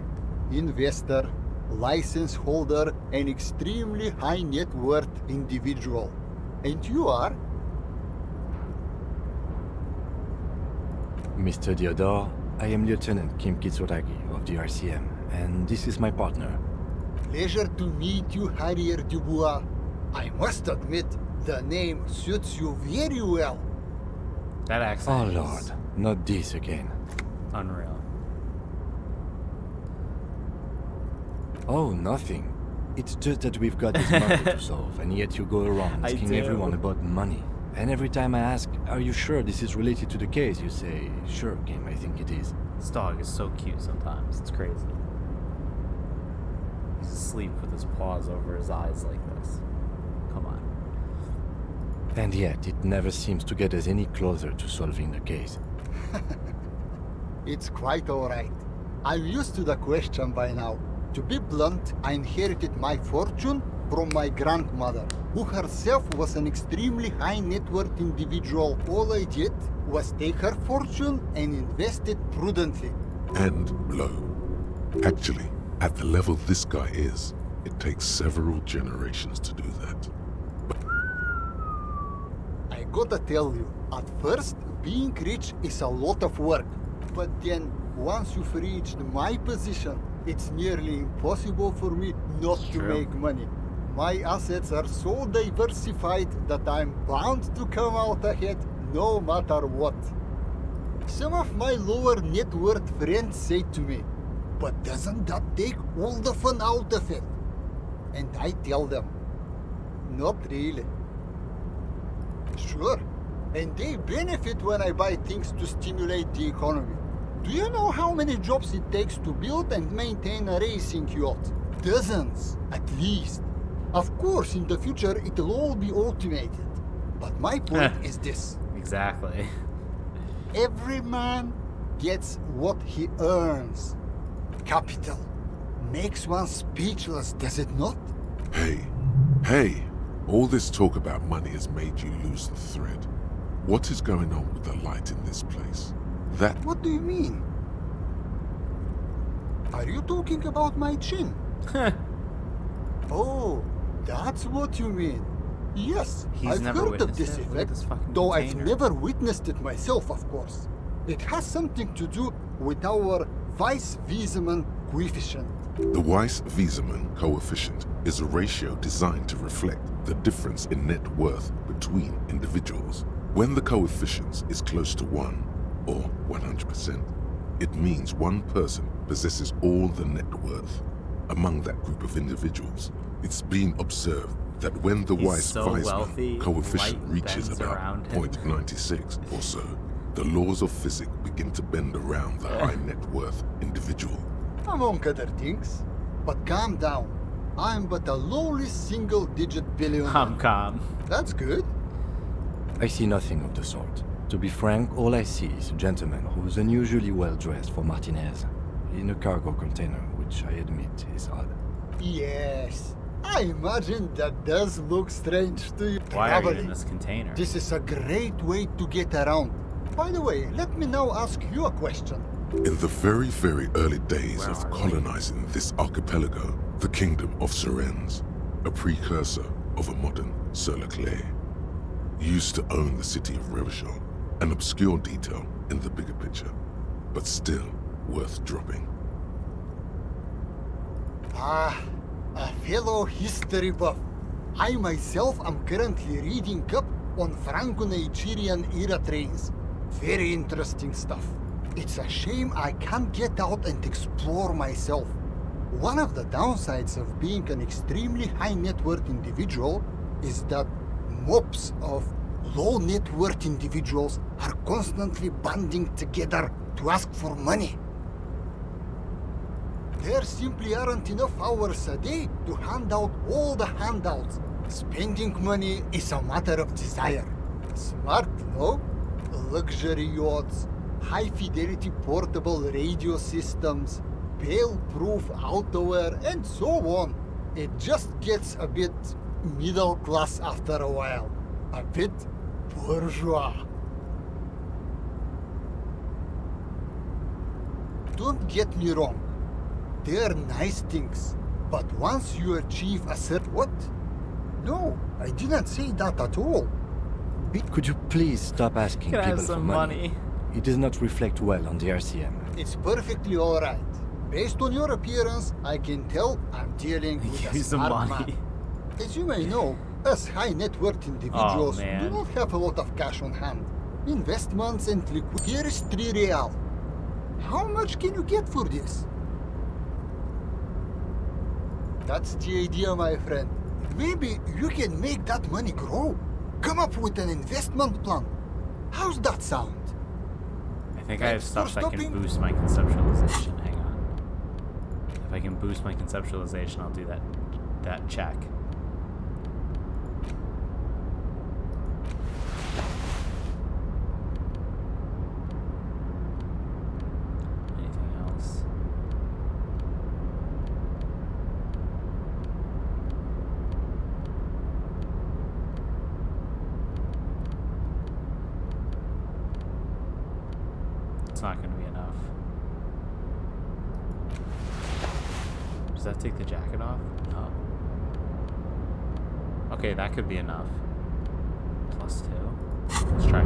investor, license holder, and extremely high net worth individual. And you are? Mr. Diodore, I am Lieutenant Kim Kitsuragi of the RCM, and this is my partner. Pleasure to meet you, Harrier Dubois. I must admit, the name suits you very well. That accent Oh Lord, not this again. unreal. Oh, nothing. It's just that we've got this matter to solve, and yet you go around I asking do. everyone about money. And every time I ask, are you sure this is related to the case, you say, sure, Kim, I think it is. This dog is so cute sometimes. It's crazy. He's asleep with his paws over his eyes like this. Come on. And yet, it never seems to get us any closer to solving the case. It's quite alright. I'm used to the question by now. To be blunt, I inherited my fortune from my grandmother, who herself was an extremely high net worth individual. All I did was take her fortune and invest it prudently. And blow. Actually, at the level this guy is, it takes several generations to do that. I gotta tell you, at first, being rich is a lot of work. But then, once you've reached my position, it's nearly impossible for me not to True. make money. My assets are so diversified that I'm bound to come out ahead no matter what. Some of my lower net worth friends say to me, but doesn't that take all the fun out of it? And I tell them, not really. Sure, and they benefit when I buy things to stimulate the economy. Do you know how many jobs it takes to build and maintain a racing yacht? Dozens, at least. Of course, in the future, it'll all be automated. But my point is this. Exactly. Every man gets what he earns. Capital makes one speechless, does it not? Hey, all this talk about money has made you lose the thread. What is going on with the light in this place? That... What do you mean? Are you talking about my chin? Oh, that's what you mean. Yes, He's I've never heard of witnessed this it? Look at effect, this fucking though I've container. never witnessed it myself, of course. It has something to do with our Weiss-Wiesemann coefficient. The Weiss-Wiesemann coefficient is a ratio designed to reflect the difference in net worth between individuals. When the coefficient is close to 1, or 100%, it means one person possesses all the net worth. Among that group of individuals, it's been observed that when the He's so Weiss-Wiesemann wealthy, coefficient light reaches bends about around him. 0.96 or so, the laws of physics begin to bend around the high net worth individual. Among other things. But calm down. I'm but a lowly single-digit billionaire. I'm calm. That's good. I see nothing of the sort. To be frank, all I see is a gentleman who's unusually well dressed for Martinez, in a cargo container, which I admit is odd. Yes. I imagine that does look strange to you. Why are you in Traveling. this container? This is a great way to get around. By the way, let me now ask you a question. In the very, very early days Where of are we? colonizing this archipelago, the kingdom of Surens, a precursor of a modern Sur-le-Clay, used to own the city of Revachol, an obscure detail in the bigger picture, but still worth dropping. Ah, a fellow history buff. I myself am currently reading up on Franco-Nigerian era trains. Very interesting stuff. It's a shame I can't get out and explore myself. One of the downsides of being an extremely high net worth individual is that mobs of low net worth individuals are constantly banding together to ask for money. There simply aren't enough hours a day to hand out all the handouts. Spending money is a matter of desire. Smart, no? Luxury yachts, high-fidelity portable radio systems, bail-proof outerwear, and so on. It just gets a bit middle class after a while. A bit bourgeois. Don't get me wrong. They're nice things, but once you achieve a certain... What? No, I didn't say that at all. Could you please stop asking Can I have people for some money? money? It does not reflect well on the RCM. It's perfectly alright. Based on your appearance, I can tell I'm dealing with Give a me some smart money. man. As you may know, us high net worth individuals do man. not have a lot of cash on hand. Investments and liquid. Here is 3 real. How much can you get for this? That's the idea, my friend. Maybe you can make that money grow. Come up with an investment plan. How's that sound? I think I have Thanks stuff for that can stopping. boost my conceptualization. Hang on. If I can boost my conceptualization, I'll do that check. Anything else? It's not going to be enough. Does that take the jacket off? No. Okay, that could be enough. +2. Let's try.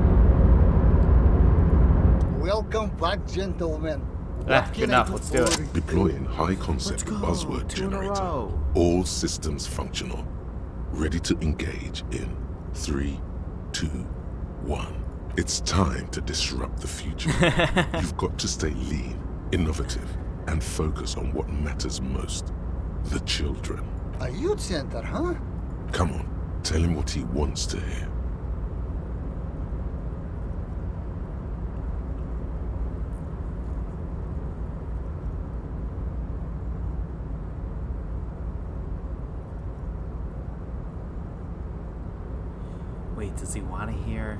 Welcome back, gentlemen. Ah, What good can I enough. do Let's do for it. you? Deploying high concept buzzword 2 in a generator. row. All systems functional. Ready to engage in 3, 2, 1. It's time to disrupt the future. You've got to stay lean, innovative, and focus on what matters most. The children. A youth center, huh? Come on, tell him what he wants to hear. Wait, does he want to hear?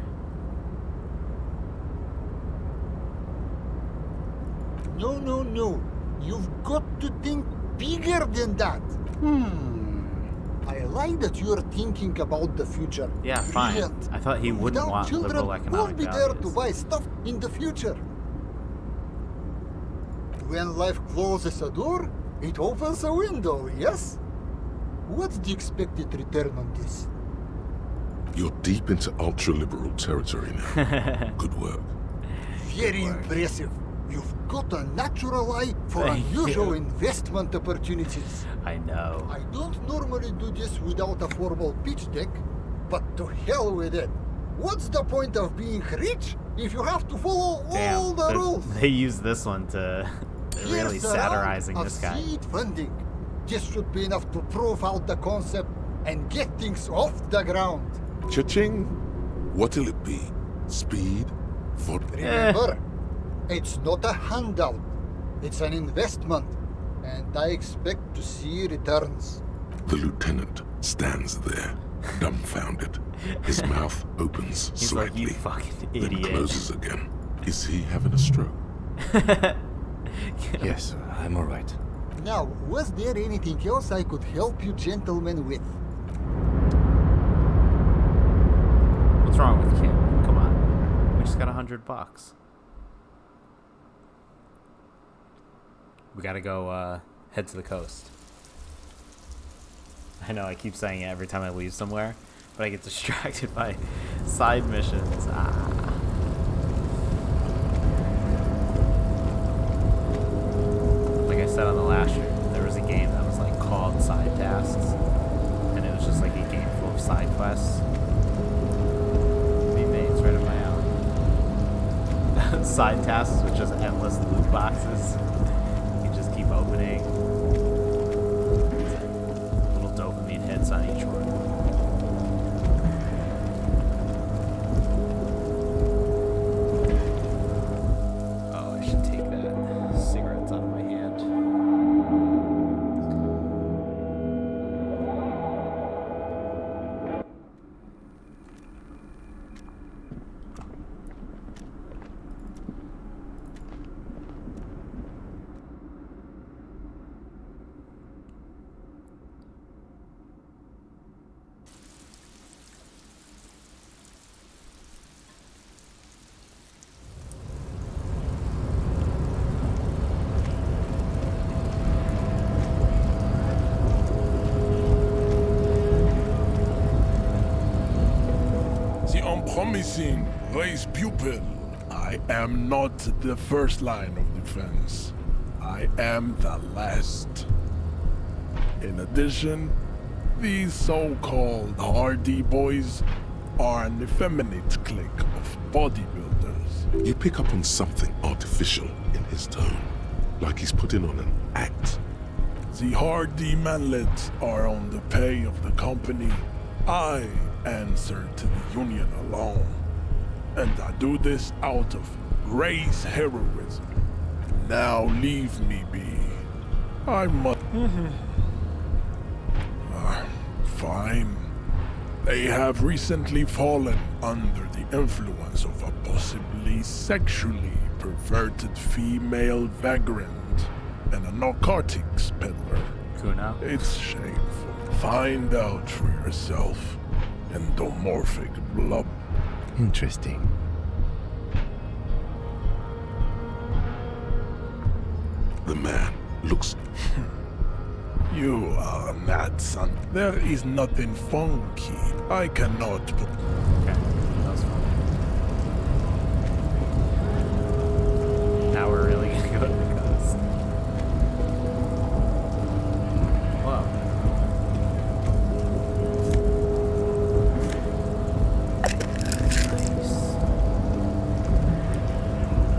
No, no, no. You've got to think bigger than that. I like that you're thinking about the future. Yeah, fine. Brilliant. I thought he wouldn't Without want children, liberal who'll economic be there to values. buy stuff in the future? When life closes a door, it opens a window, yes? What's the expected return on this? You're deep into ultra-liberal territory now. Good work. Very impressive. You've got a natural eye for Thank unusual you. investment opportunities. I know. I don't normally do this without a formal pitch deck, but to hell with it. What's the point of being rich if you have to follow all Damn, the rules? they use this one to really Here's a round satirizing of this guy. seed funding. This should be enough to prove out the concept and get things off the ground. Cha-ching! What'll it be? Speed? For Remember, it's not a handout. It's an investment. and I expect to see returns. The lieutenant stands there, dumbfounded. His mouth opens He's slightly, like, you fucking then idiot. closes again. Is he having a stroke? Yes, I'm alright. Now, was there anything else I could help you gentlemen with? What's wrong with Kim? Come on. We just got $100. We gotta go, head to the coast. I know I keep saying it every time I leave somewhere, but I get distracted by side missions. Like I said on the last year, there was a game that was like called Side Tasks, and it was just like a game full of side quests. It's right up my alley. Side tasks with just endless loot boxes. You just keep opening. Little dopamine hits on each one. Oh, I should take that cigarettes out of my hand. Promising race pupil. I am not the first line of defense. I am the last. In addition, these so-called Hardy boys are an effeminate clique of bodybuilders. You pick up on something artificial in his tone, like he's putting on an act. The Hardy manlets are on the pay of the company. I answer to the Union alone. And I do this out of race heroism. Now leave me be. I must... Fine. They have recently fallen under the influence of a possibly sexually perverted female vagrant and a narcotics peddler. Kuno. It's shameful. Find out for yourself. Endomorphic blob. Interesting. The man looks... You are mad, son. There is nothing funky. I cannot put... Okay, that was fun. Now we're really gonna go to the coast. Whoa. Nice.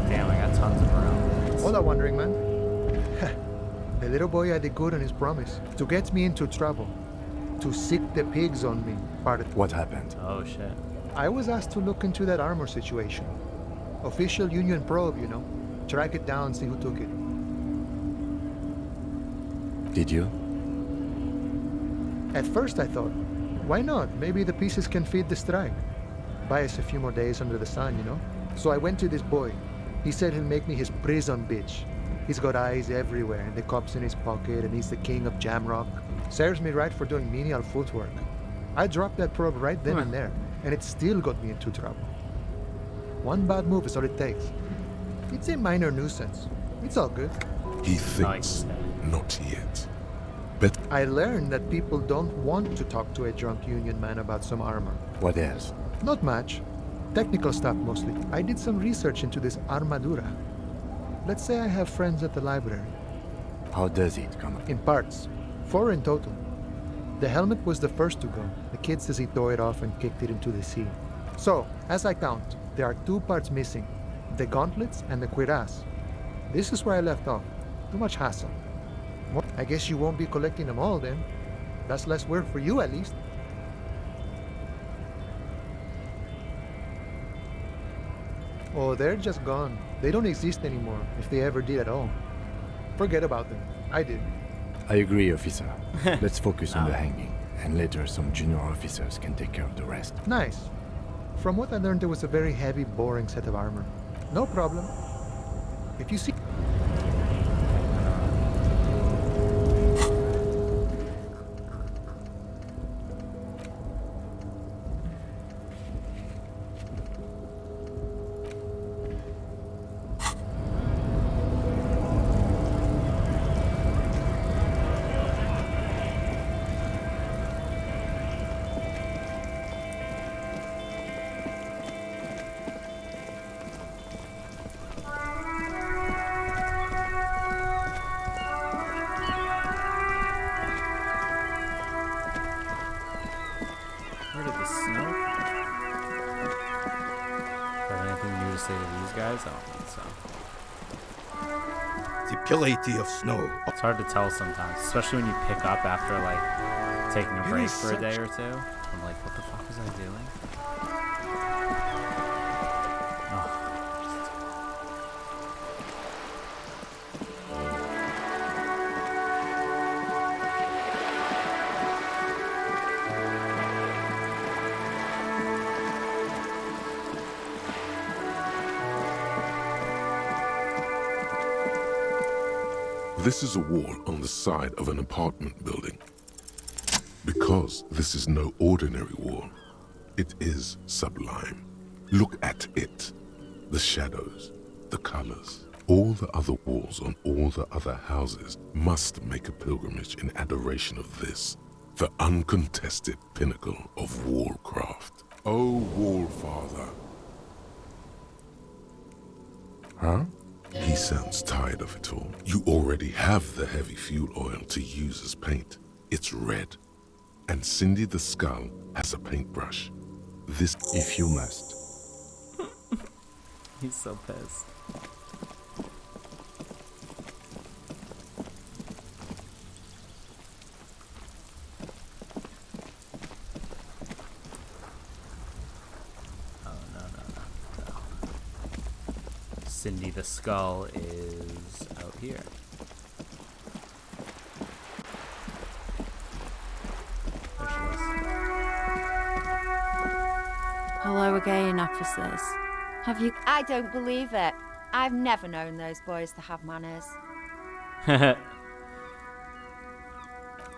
Damn, I got tons of room. Hola, Wandering Man. The little boy had a good on his promise to get me into trouble, to sick the pigs on me. What happened? Oh shit. I was asked to look into that armor situation. Official Union probe, you know. Track it down, see who took it. Did you? At first I thought, why not? Maybe the pieces can feed the strike. Buy us a few more days under the sun, you know? So I went to this boy. He said he'll make me his prison bitch. He's got eyes everywhere, and the cops in his pocket, and he's the king of Jamrock. Serves me right for doing menial footwork. I dropped that probe right then and there, and it still got me into trouble. One bad move is all it takes. It's a minor nuisance. It's all good. He thinks not yet. But I learned that people don't want to talk to a drunk Union man about some armor. What else? Not much. Technical stuff mostly. I did some research into this armadura. Let's say I have friends at the library. How does it come up? In parts. 4 in total. The helmet was the first to go. The kid says he tore it off and kicked it into the sea. So, as I count, there are 2 parts missing. The gauntlets and the cuirass. This is where I left off. Too much hassle. Well, I guess you won't be collecting them all then. That's less work for you at least. Oh, they're just gone. They don't exist anymore, if they ever did at all. Forget about them. I did. I agree, officer. Let's focus on the hanging, and later some junior officers can take care of the rest. Nice. From what I learned, there was a very heavy, boring set of armor. No problem. If you see... Where did the snow? Got anything new to say to these guys? I don't think so. The purity of snow. It's hard to tell sometimes, especially when you pick up after like taking a break for a day or two. I'm like, what the fuck was I doing? This is a wall on the side of an apartment building. Because this is no ordinary wall, it is sublime. Look at it. The shadows, the colors. All the other walls on all the other houses must make a pilgrimage in adoration of this, the uncontested pinnacle of wallcraft. Oh, Wallfather. Huh? He sounds tired of it all. You already have the heavy fuel oil to use as paint. It's red. And Cindy the Skull has a paintbrush. This... If you must. He's so pissed. Cindy the Skull is out here. There she is. Hello again, officers. Have you... I don't believe it. I've never known those boys to have manners.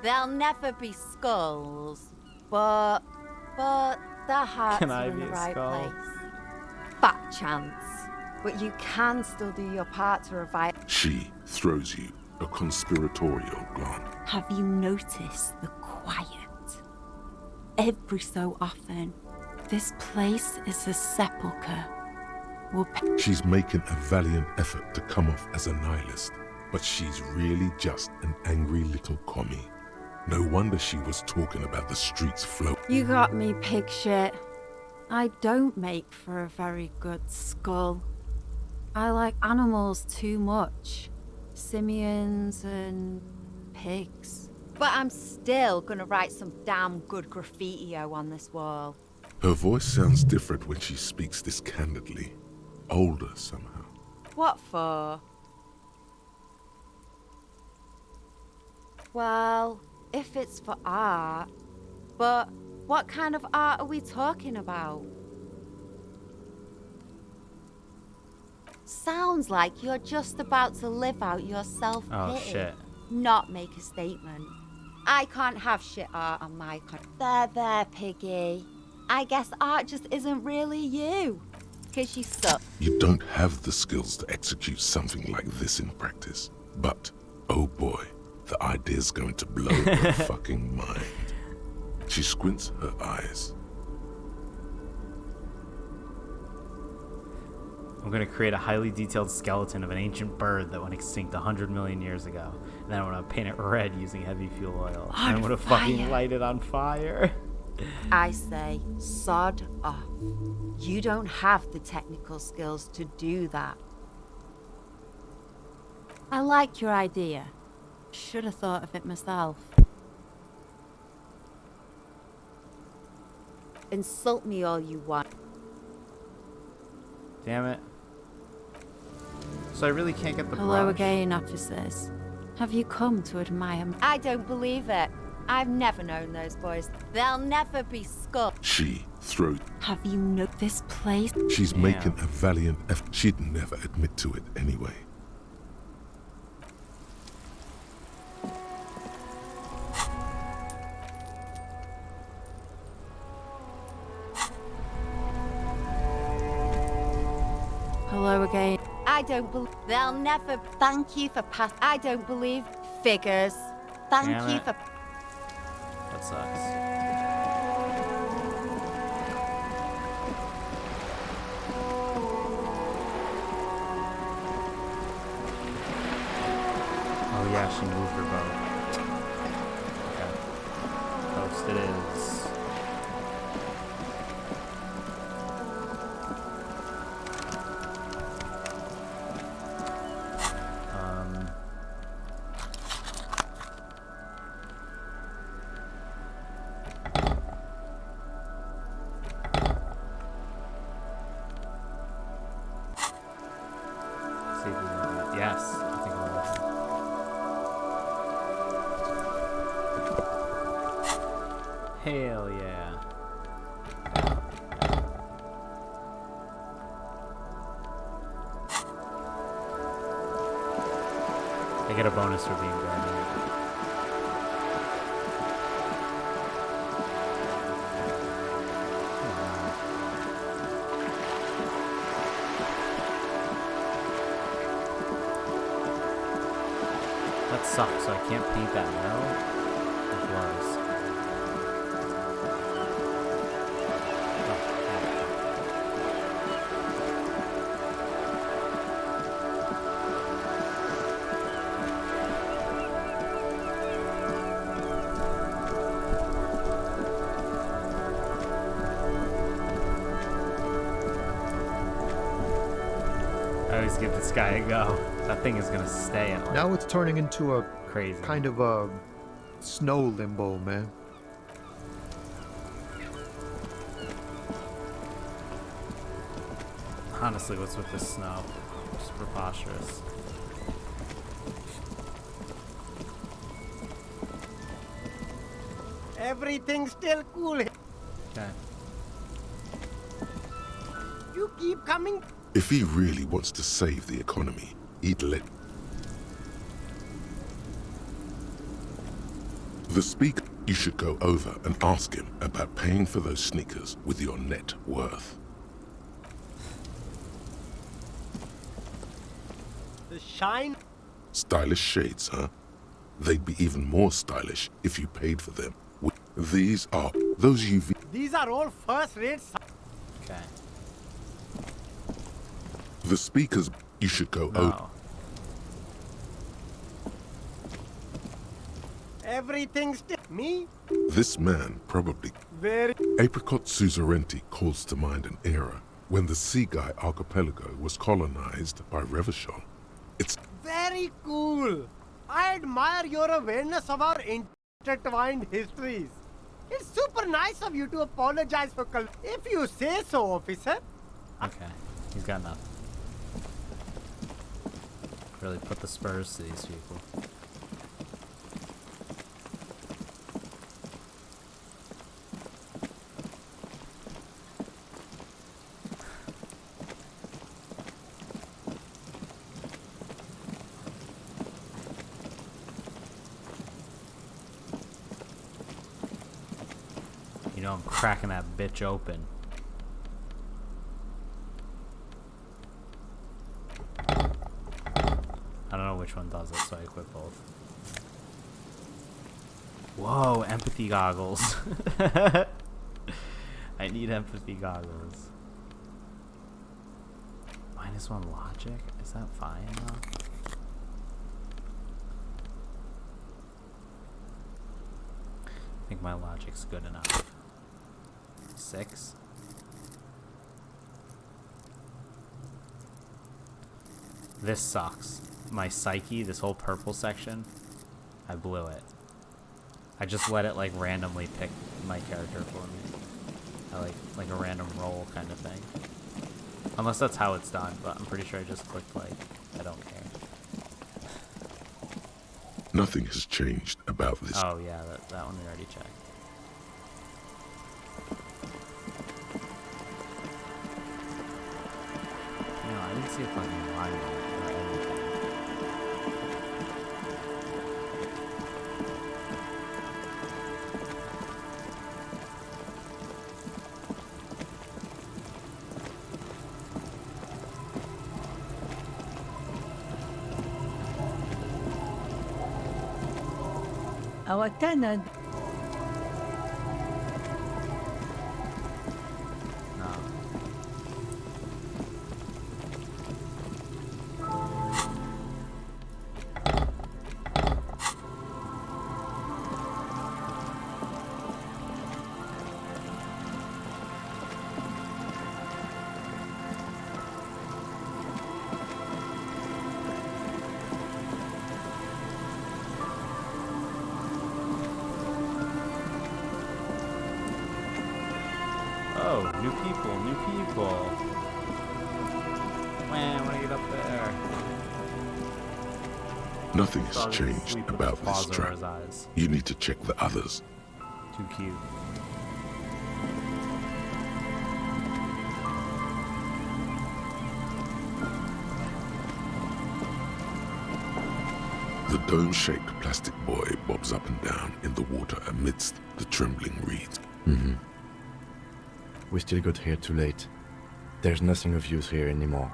They'll never be skulls, but their hearts are in the right place. Fat chance. But you can still do your part to revive. She throws you a conspiratorial glance. Have you noticed the quiet? Every so often, this place is a sepulchre. She's making a valiant effort to come off as a nihilist, but she's really just an angry little commie. No wonder she was talking about the streets flow. You got me, pig shit. I don't make for a very good skull. I like animals too much. Simians and pigs. But I'm still gonna write some damn good graffiti-o on this wall. Her voice sounds different when she speaks this candidly. Older somehow. What for? Well, if it's for art. But what kind of art are we talking about? Sounds like you're just about to live out your self-pity. Oh, shit. Not make a statement. I can't have shit art on my There, piggy. I guess art just isn't really you. Because you suck. You don't have the skills to execute something like this in practice. But, oh boy, the idea's going to blow her fucking mind. She squints her eyes. I'm going to create a highly detailed skeleton of an ancient bird that went extinct 100 million years ago. And then I'm going to paint it red using heavy fuel oil. And I'm going to fucking light it on fire. I say, sod off. You don't have the technical skills to do that. I like your idea. Should have thought of it myself. Insult me all you want. Damn it. So I really can't get the Hello brush. again, officers. Have you come to admire me? I don't believe it. I've never known those boys. They'll never be skull. She throws. Have you known this place? She's making a valiant effort. She'd never admit to it anyway. Hello again. I don't believe they'll never. Thank you for pass. I don't believe figures. Thank Damn you it. for. That sucks. Oh yeah, she moved her boat. Okay. Post it is. See if we can. Yes, I think we're working. Hell yeah. I get a bonus for being there. That sucks, so I can't paint that mural. It was. I always give this guy a go. That thing is gonna stay in. Now it's turning into a crazy kind of a snow limbo, man. Honestly, what's with this snow? Just preposterous. Everything's still cool. Okay. You keep coming. If he really wants to save the economy, he'd let the speaker. You should go over and ask him about paying for those sneakers with your net worth. The shine. Stylish shades, huh? They'd be even more stylish if you paid for them. These are those UV. These are all first rates. Okay. The speakers. You should go over. Everything's still me. This man probably. Very. Apricot Suzerainty calls to mind an era when the Seaguy archipelago was colonized by Revachol. It's Very cool. I admire your awareness of our intertwined histories. It's super nice of you to apologize for if you say so, officer. Okay. He's got nothing. Really put the spurs to these people. You know I'm cracking that bitch open. I don't know which one does it, so I equip both. Whoa, empathy goggles. I need empathy goggles. -1 logic? Is that fine though? I think my logic's good enough. 6. This sucks. My psyche, this whole purple section, I blew it. I just let it like randomly pick my character for me. I like a random roll kind of thing. Unless that's how it's done, but I'm pretty sure I just clicked like, I don't care. Nothing has changed about this. Oh yeah, that one we already checked. No, I didn't see a fucking line or anything. Our tenant. Oh, new people, new people. Man, I want to get up there. Nothing has changed about this track. You need to check the others. Too cute. The dome-shaped plastic buoy bobs up and down in the water amidst the trembling reeds. Mm-hmm. We still got here too late. There's nothing of use here anymore.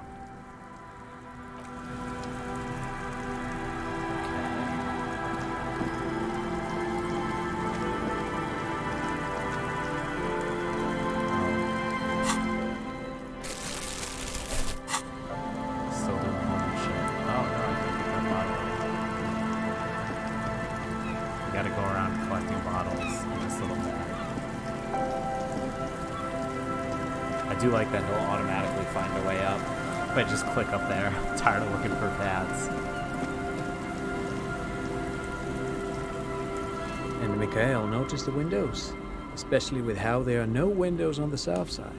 Still doing home shit. Oh, no, I can pick that bottle. We gotta go around collecting bottles in this little bag. I do like that he'll automatically find a way up if I just click up there. I'm tired of looking for paths. And Mikhail noticed the windows, especially with how there are no windows on the south side.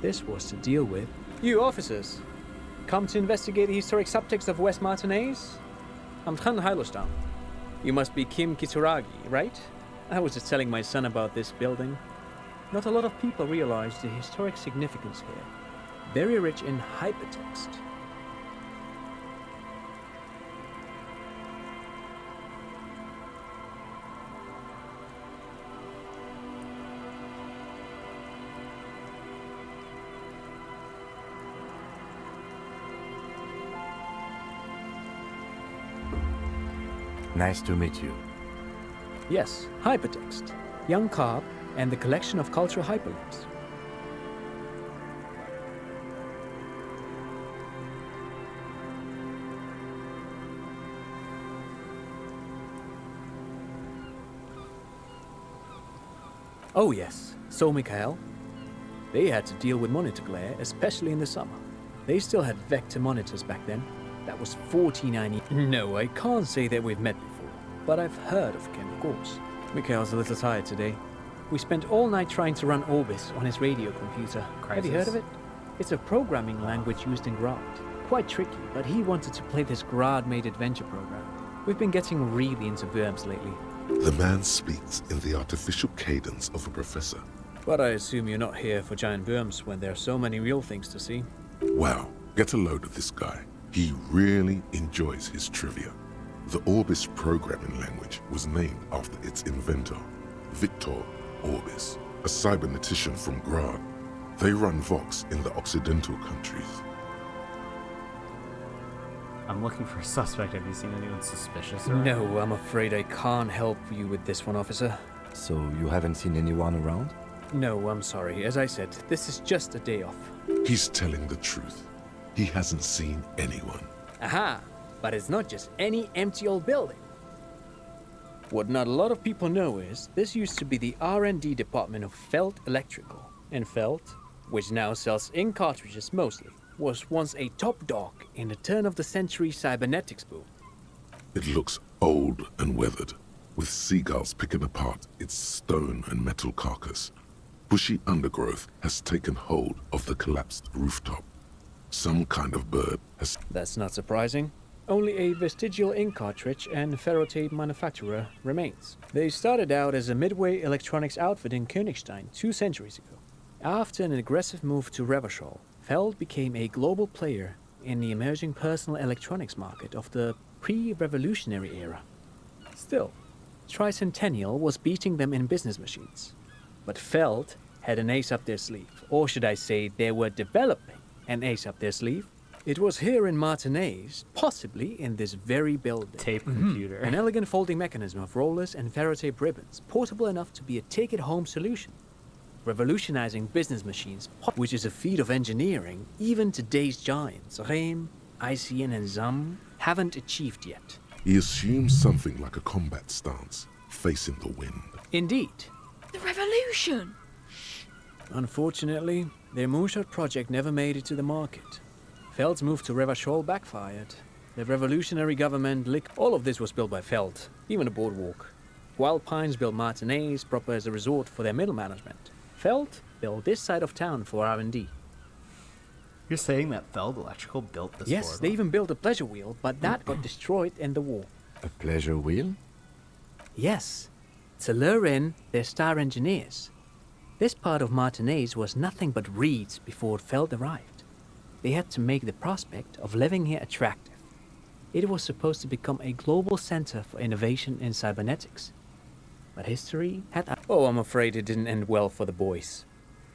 This was to deal with. You officers, come to investigate the historic subtext of West Martinez? I'm Trond Heilostam. You must be Kim Kitsuragi, right? I was just telling my son about this building. Not a lot of people realize the historic significance here. Very rich in hypertext. Nice to meet you. Yes, hypertext. Young Carp and the collection of cultural hyperlinks. Oh yes, so Mikhail. They had to deal with monitor glare, especially in the summer. They still had vector monitors back then. That was 1490. No, I can't say that we've met before, but I've heard of Kim, of course. Mikhail's a little tired today. We spent all night trying to run Orbis on his radio computer. Have you heard of it? It's a programming language used in Grad. Quite tricky, but he wanted to play this Grad-made adventure program. We've been getting really into Worms lately. The man speaks in the artificial cadence of a professor. But I assume you're not here for giant worms when there are so many real things to see. Wow, get a load of this guy. He really enjoys his trivia. The Orbis programming language was named after its inventor, Victor Orbis, a cybernetician from Grad. They run Vox in the Occidental countries. I'm looking for a suspect. Have you seen anyone suspicious around? No, I'm afraid I can't help you with this one, officer. So you haven't seen anyone around? No, I'm sorry. As I said, this is just a day off. He's telling the truth. He hasn't seen anyone. Aha! But it's not just any empty old building. What not a lot of people know is this used to be the R&D department of Felt Electrical. And Felt, which now sells ink cartridges mostly, was once a top dog in the turn-of-the-century cybernetics boom. It looks old and weathered, with seagulls picking apart its stone and metal carcass. Bushy undergrowth has taken hold of the collapsed rooftop. Some kind of bird has... That's not surprising. Only a vestigial ink cartridge and ferrotape manufacturer remains. They started out as a midway electronics outfit in Königstein 2 centuries ago. After an aggressive move to Revachol, Feld became a global player in the emerging personal electronics market of the pre-revolutionary era. Still, Tricentennial was beating them in business machines. But Feld had an ace up their sleeve, or should I say they were developing an ace up their sleeve. It was here in Martinez, possibly in this very building. Tape computer. An elegant folding mechanism of rollers and ferrotape ribbons, portable enough to be a take-it-home solution. Revolutionizing business machines, which is a feat of engineering even today's giants, Rehm, ICN and ZAM, haven't achieved yet. He assumes something like a combat stance, facing the wind. Indeed. The revolution! Unfortunately, their moonshot project never made it to the market. Feld's move to Revachol backfired. The revolutionary government all of this was built by Feld, even the boardwalk. Wild Pines built Martinez proper as a resort for their middle management. Feld built this side of town for R&D. You're saying that Feld Electrical built this Yes, boardwalk? they even built a pleasure wheel, but that got destroyed in the war. A pleasure wheel? Yes, to lure in their star engineers. This part of Martinez was nothing but reeds before Feld arrived. They had to make the prospect of living here attractive. It was supposed to become a global center for innovation in cybernetics. But history had... Oh, I'm afraid it didn't end well for the boys.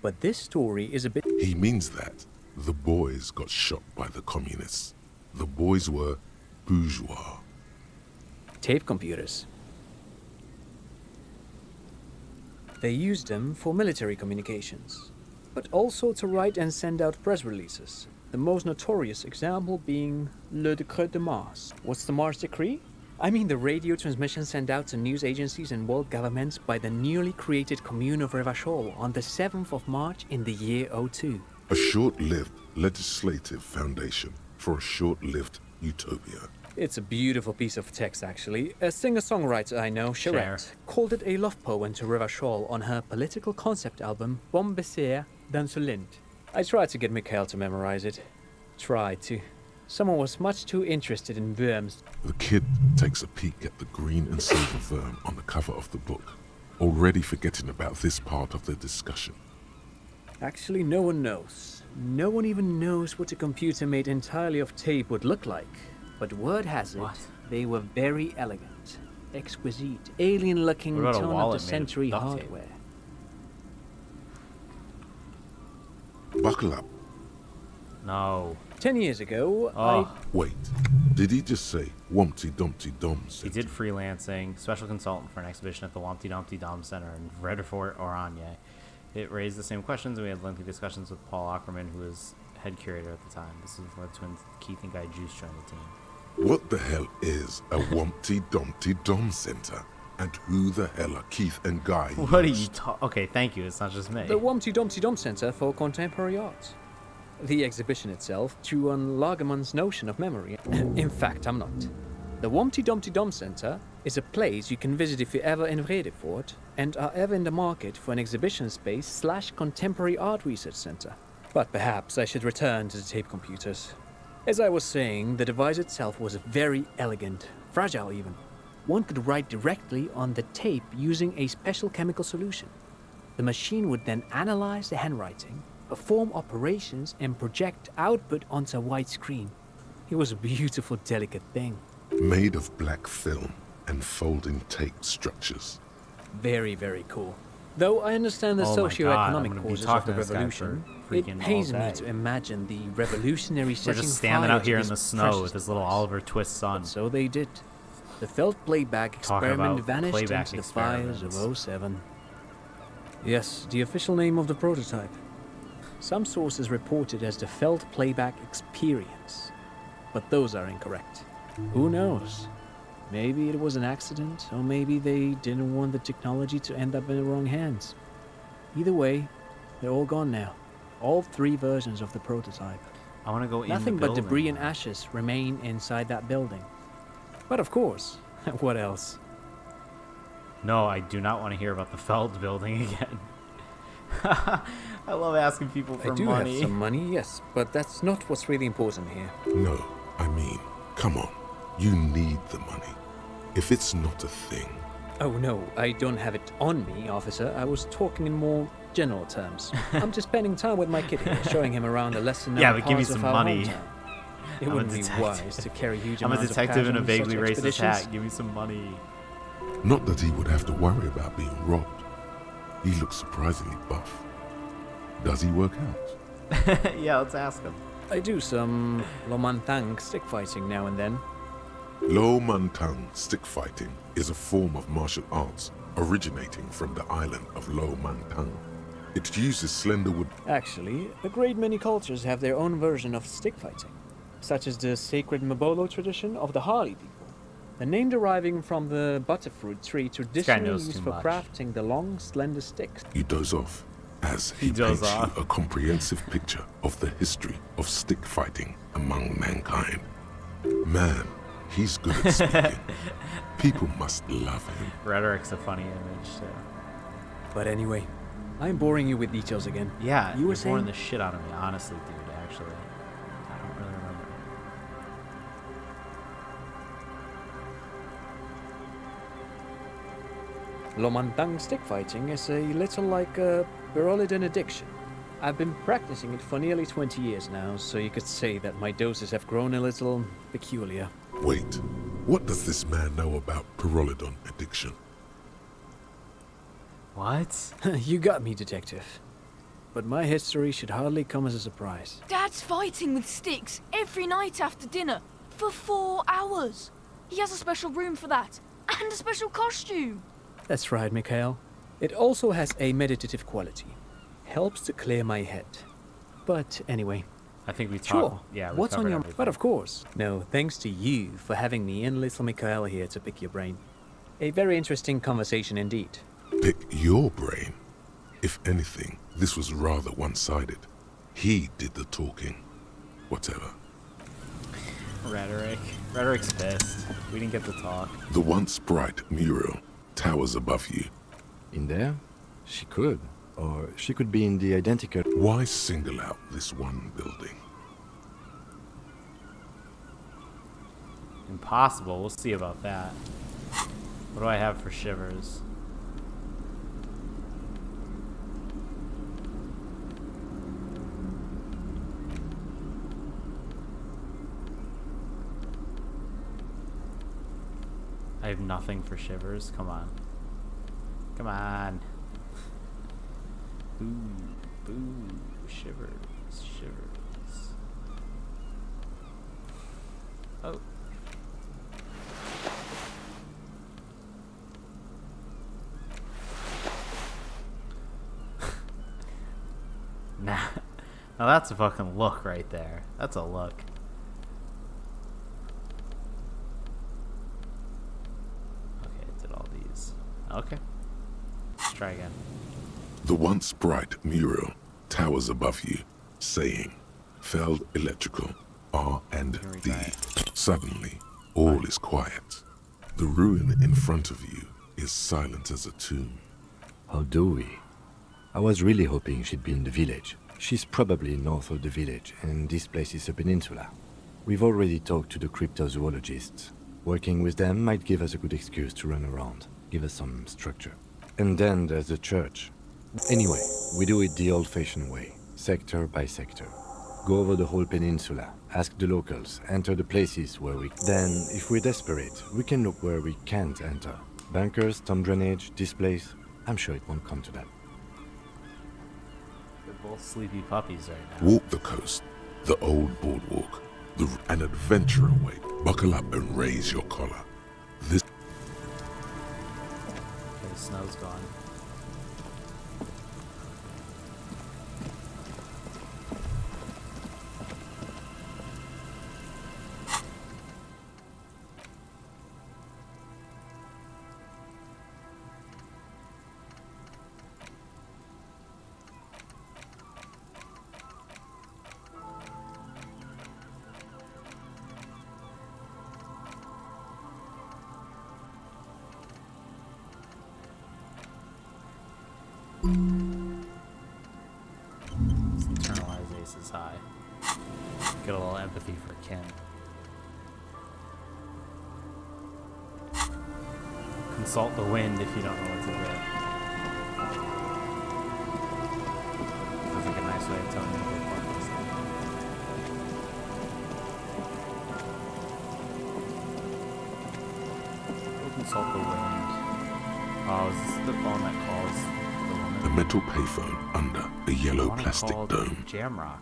But this story is a bit... He means that the boys got shot by the communists. The boys were bourgeois. Tape computers. They used them for military communications, but also to write and send out press releases. The most notorious example being Le Décret de Mars. What's the Mars Decree? I mean the radio transmission sent out to news agencies and world governments by the newly created Commune of Revachol on the 7th of March in the year 02. A short-lived legislative foundation for a short-lived utopia. It's a beautiful piece of text, actually. A singer-songwriter I know, Charette, called it a love poem to Revachol on her political concept album, Bombe Baiser dans ce Lind. I tried to get Mikhail to memorize it. Tried to. Someone was much too interested in worms. The kid takes a peek at the green and silver worm on the cover of the book, already forgetting about this part of the discussion. Actually, no one knows. No one even knows what a computer made entirely of tape would look like. But word has it, they were very elegant, exquisite, alien-looking turn-of-the-century hardware. Buckle up. No. 10 years ago, Wait, did he just say Wumpty Dumpty Dum? He did freelancing, special consultant for an exhibition at the Wumpty Dumpty Dom Center in Redfort, Oranje. It raised the same questions, and we had lengthy discussions with Paul Ackerman, who was head curator at the time. This is led to when Keith and Guy Juice joined the team. What the hell is a Wumpty Dumpty Dom Center? And who the hell are Keith and Guy? What are you talking? Okay, thank you. It's not just me. The Wumpty Dumpty Dom Center for Contemporary Art. The exhibition itself drew on Lagerman's notion of memory. In fact, I'm not. The Wumpty Dumpty Dom Center is a place you can visit if you're ever in Vredefort and are ever in the market for an exhibition space / contemporary art research center. But perhaps I should return to the tape computers. As I was saying, the device itself was very elegant, fragile even. One could write directly on the tape using a special chemical solution. The machine would then analyze the handwriting, perform operations, and project output onto a white screen. It was a beautiful, delicate thing. Made of black film and folding tape structures. Very, very cool. Though I understand the socio-economic causes of the revolution, it pains me to imagine the revolutionary setting We're just standing out here in fire to the this snow precious with this little Oliver Twist son. So they did. The Feld playback Talking experiment about vanished playback into the fires experiments. of 07. Yes, the official name of the prototype. Some sources report it as the Feld Playback Experience, but those are incorrect. Who knows? Maybe it was an accident, or maybe they didn't want the technology to end up in the wrong hands. Either way, they're all gone now. All 3 versions of the prototype. I want to go in Nothing the but building. debris and ashes remain inside that building. But of course, what else? No, I do not want to hear about the Feld building again. I love asking people for I do money. have some money, yes, but that's not what's really important here. No, I mean, come on. You need the money. If it's not a thing, Oh no, I don't have it on me, officer. I was talking in more general terms. I'm just spending time with my kid here, showing him around the lesser known Yeah, but give me parts of some our money. hometown. It I'm a wouldn't be detective. wise to carry huge I'm a amounts of detective cash in a on vaguely such racist expeditions. hat. Give me some money. not that he would have to worry about being robbed. He looks surprisingly buff. Does he work out? Yeah, let's ask him. I do some Lomantang stick fighting now and then. Lo Mantang stick fighting is a form of martial arts originating from the island of Lo Mantang. It uses slender wood. Actually, a great many cultures have their own version of stick fighting, such as the sacred Mabolo tradition of the Harli people, the name deriving from the butterfruit tree traditionally knows used too for much. crafting the long, slender sticks. You doze off as He he does paints off. you a comprehensive picture of the history of stick fighting among mankind. Man, he's good at speaking. People must love him. Rhetoric's a funny image, too. But anyway, I'm boring you with details again. Yeah, you you're were saying boring the shit out of me, honestly, dude, actually. I don't really remember. Lomantang stick fighting is a little like a Berolidan addiction. I've been practicing it for nearly 20 years now, so you could say that my doses have grown a little peculiar. Wait, what does this man know about Pyrrolidon addiction? What? You got me, detective. But my history should hardly come as a surprise. Dad's fighting with sticks every night after dinner for 4 hours. He has a special room for that and a special costume. That's right, Mikhail. It also has a meditative quality. Helps to clear my head. But anyway. I think we talked. Sure. Yeah, we What's on covered your... everything. But of course. No, thanks to you for having me and little Mikhail here to pick your brain. A very interesting conversation indeed. Pick your brain. If anything, this was rather one-sided. He did the talking. Whatever. Rhetoric. Rhetoric's pissed. We didn't get to talk. The once bright Muriel towers above you. In there? She could. Or she could be in the identical... Why single out this one building? Impossible. We'll see about that. What do I have for shivers? I have nothing for shivers. Come on. Come on. Boo. Boo. Shivers. Shivers. Oh. Nah. Now that's a fucking look right there. That's a look. Okay, it did all these. Okay. Let's try again. The once bright Muriel towers above you, saying, Feld Electrical, R&D. Suddenly, all is quiet. The ruin in front of you is silent as a tomb. How do we? I was really hoping she'd be in the village. She's probably north of the village, and this place is a peninsula. We've already talked to the cryptozoologists. Working with them might give us a good excuse to run around, give us some structure. And then there's the church. Anyway, we do it the old-fashioned way, sector by sector. Go over the whole peninsula, ask the locals, enter the places where we... Then, if we're desperate, we can look where we can't enter. Bunkers, storm drainage, this place. I'm sure it won't come to that. They're both sleepy puppies right now. Walk the coast, the old boardwalk, an adventure away. Buckle up and raise your collar. This... Okay, the snow's gone. Internalize ace is high. Get a little empathy for Ken. consult the wind if you don't know what to get. Feels like a nice way of telling me to go fuck myself. Go consult the wind. Oh, is this the phone that calls the woman? A metal payphone under a yellow plastic dome. Jamrock.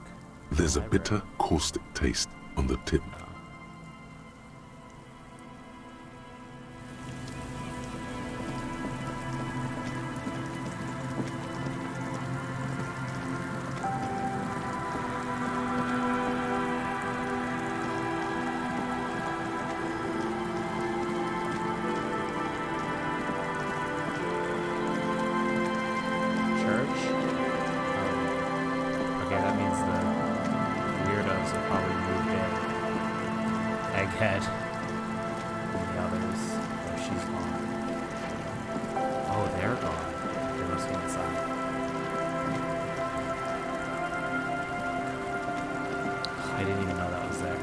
There's a bitter, caustic taste on the tip. Egghead and the others. Oh, she's gone. Oh, they're gone. They must be inside. I didn't even know that was there.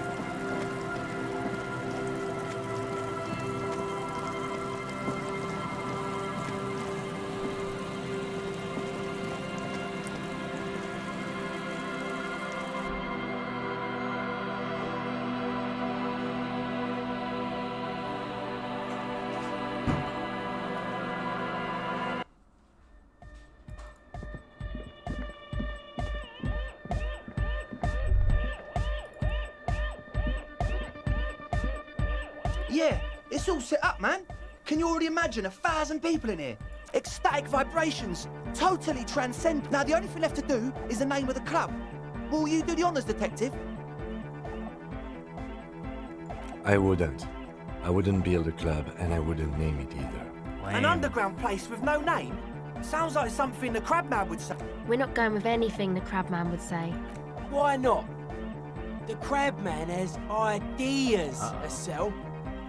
Yeah, it's all set up, man. Can you already imagine 1,000 people in here? Ecstatic vibrations, totally transcend. Now, the only thing left to do is the name of the club. Will you do the honours, detective? I wouldn't. I wouldn't build a club, and I wouldn't name it either. An underground place with no name? Sounds like something the Crabman would say. We're not going with anything the Crabman would say. Why not? The Crabman has ideas, Estelle.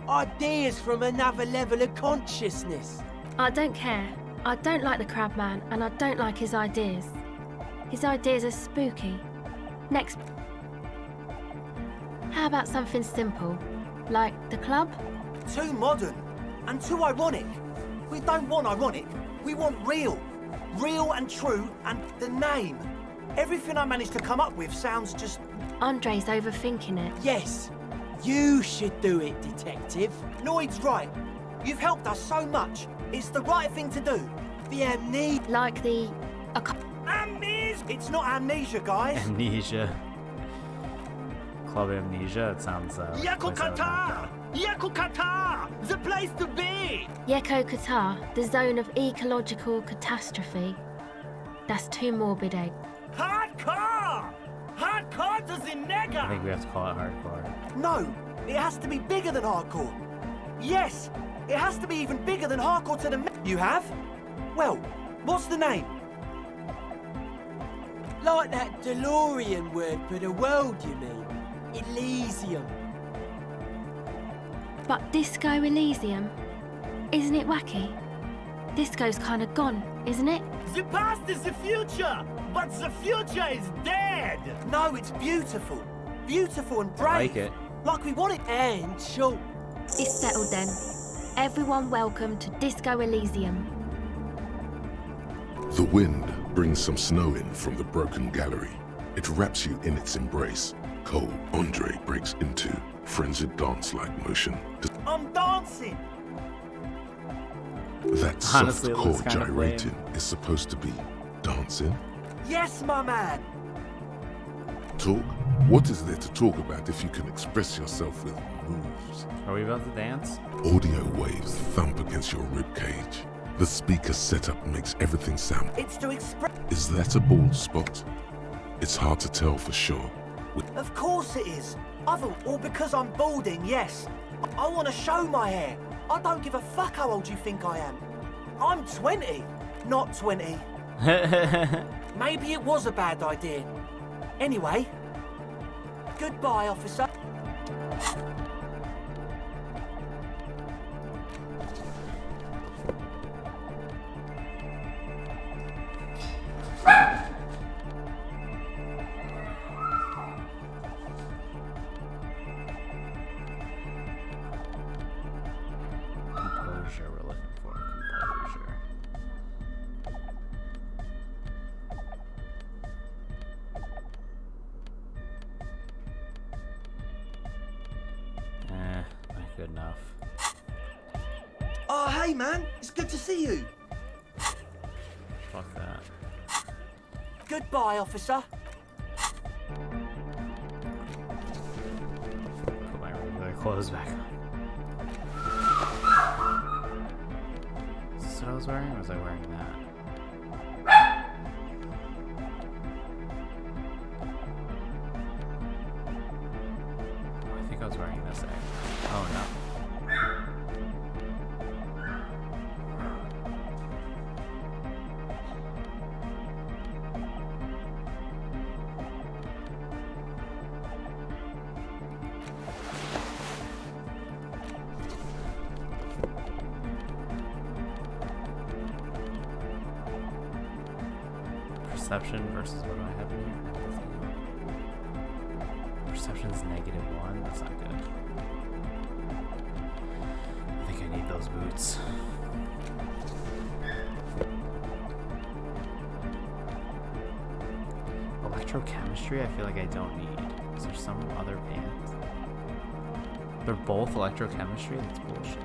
Ideas from another level of consciousness. I don't care. I don't like the Crabman, and I don't like his ideas. His ideas are spooky. Next. How about something simple? Like the club? Too modern and too ironic. We don't want ironic. We want real. Real and true, and the name. Everything I managed to come up with sounds just... Andre's overthinking it. Yes. You should do it, detective. Lloyd's right. You've helped us so much. It's the right thing to do. The amnesia... Like the... Amnesia! It's not amnesia, guys. Amnesia. Club Amnesia, it sounds... Yakukata! Yakukata! The place to be! Yeko Qatar, the zone of ecological catastrophe. That's too morbid, Egg. Hardcore! Hardcore to the nigger! I think we have to call it hardcore. No, it has to be bigger than hardcore. Yes, it has to be even bigger than hardcore to the... You have? Well, what's the name? Like that DeLorean word for the world, you mean? Elysium. But Disco Elysium? Isn't it wacky? Disco's kind of gone, isn't it? The past is the future, but the future is dead. No, it's beautiful. Beautiful and brave. I like it. Like we want it. And short. It's settled then. Everyone welcome to Disco Elysium. The wind brings some snow in from the broken gallery. It wraps you in its embrace. Cold, Andre breaks into frenzied dance-like motion. I'm dancing! That soft core gyrating is supposed to be dancing? Yes, my man! Talk? What is there to talk about if you can express yourself with moves? Are we about to dance? Audio waves thump against your ribcage. The speaker setup makes everything sound. It's to express... Is that a bald spot? It's hard to tell for sure. Of course it is. Or because I'm balding, yes. I want to show my hair. I don't give a fuck how old you think I am. I'm 20, not 20. Maybe it was a bad idea. Anyway, goodbye, officer. Composure we're looking for. good enough. Oh, hey, man. It's good to see you. Fuck that. Goodbye, officer. Put my regular clothes back on. Is this what I was wearing, or was I wearing that? I think I was wearing this actually. Oh no. Perception versus what do I have in here? Perception's -1. That's not good. I think I need those boots. Electrochemistry, I feel like I don't need. Is there some other pants? They're both electrochemistry? That's bullshit.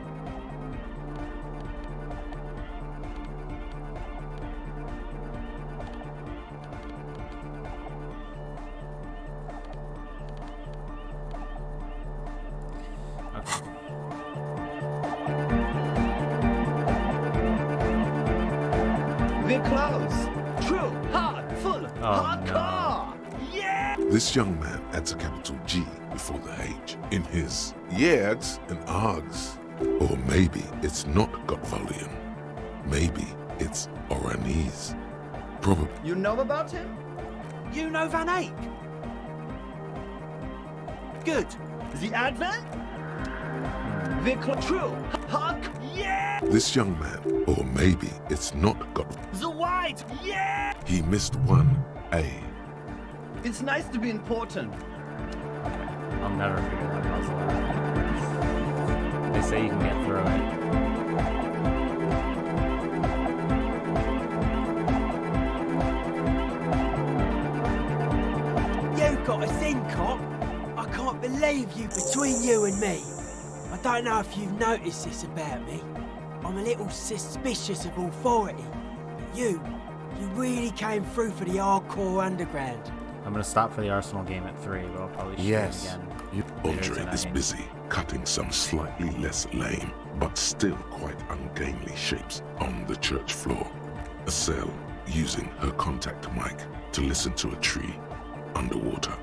We're close. True, hard, full, hardcore. Yeah! This young man adds a capital G before the H in his yeags and args. Or maybe it's not Gotvalian. Maybe it's Oranese. Probably. You know about him? You know Van Eyck? Good. The Advent? True, hard, yeah! This young man, or maybe it's not Got. The White, yeah! He missed one A. It's nice to be important. I'll never figure that puzzle out. They say you can get through it. You got us in, cop. I can't believe you between you and me. I don't know if you've noticed this about me. I'm a little suspicious of authority. But you really came through for the hardcore underground. I'm gonna stop for the Arsenal game at 3, but I'll probably shoot Yes. it again. Andre is busy cutting some slightly less lame, but still quite ungainly shapes on the church floor. Estelle using her contact mic to listen to a tree underwater.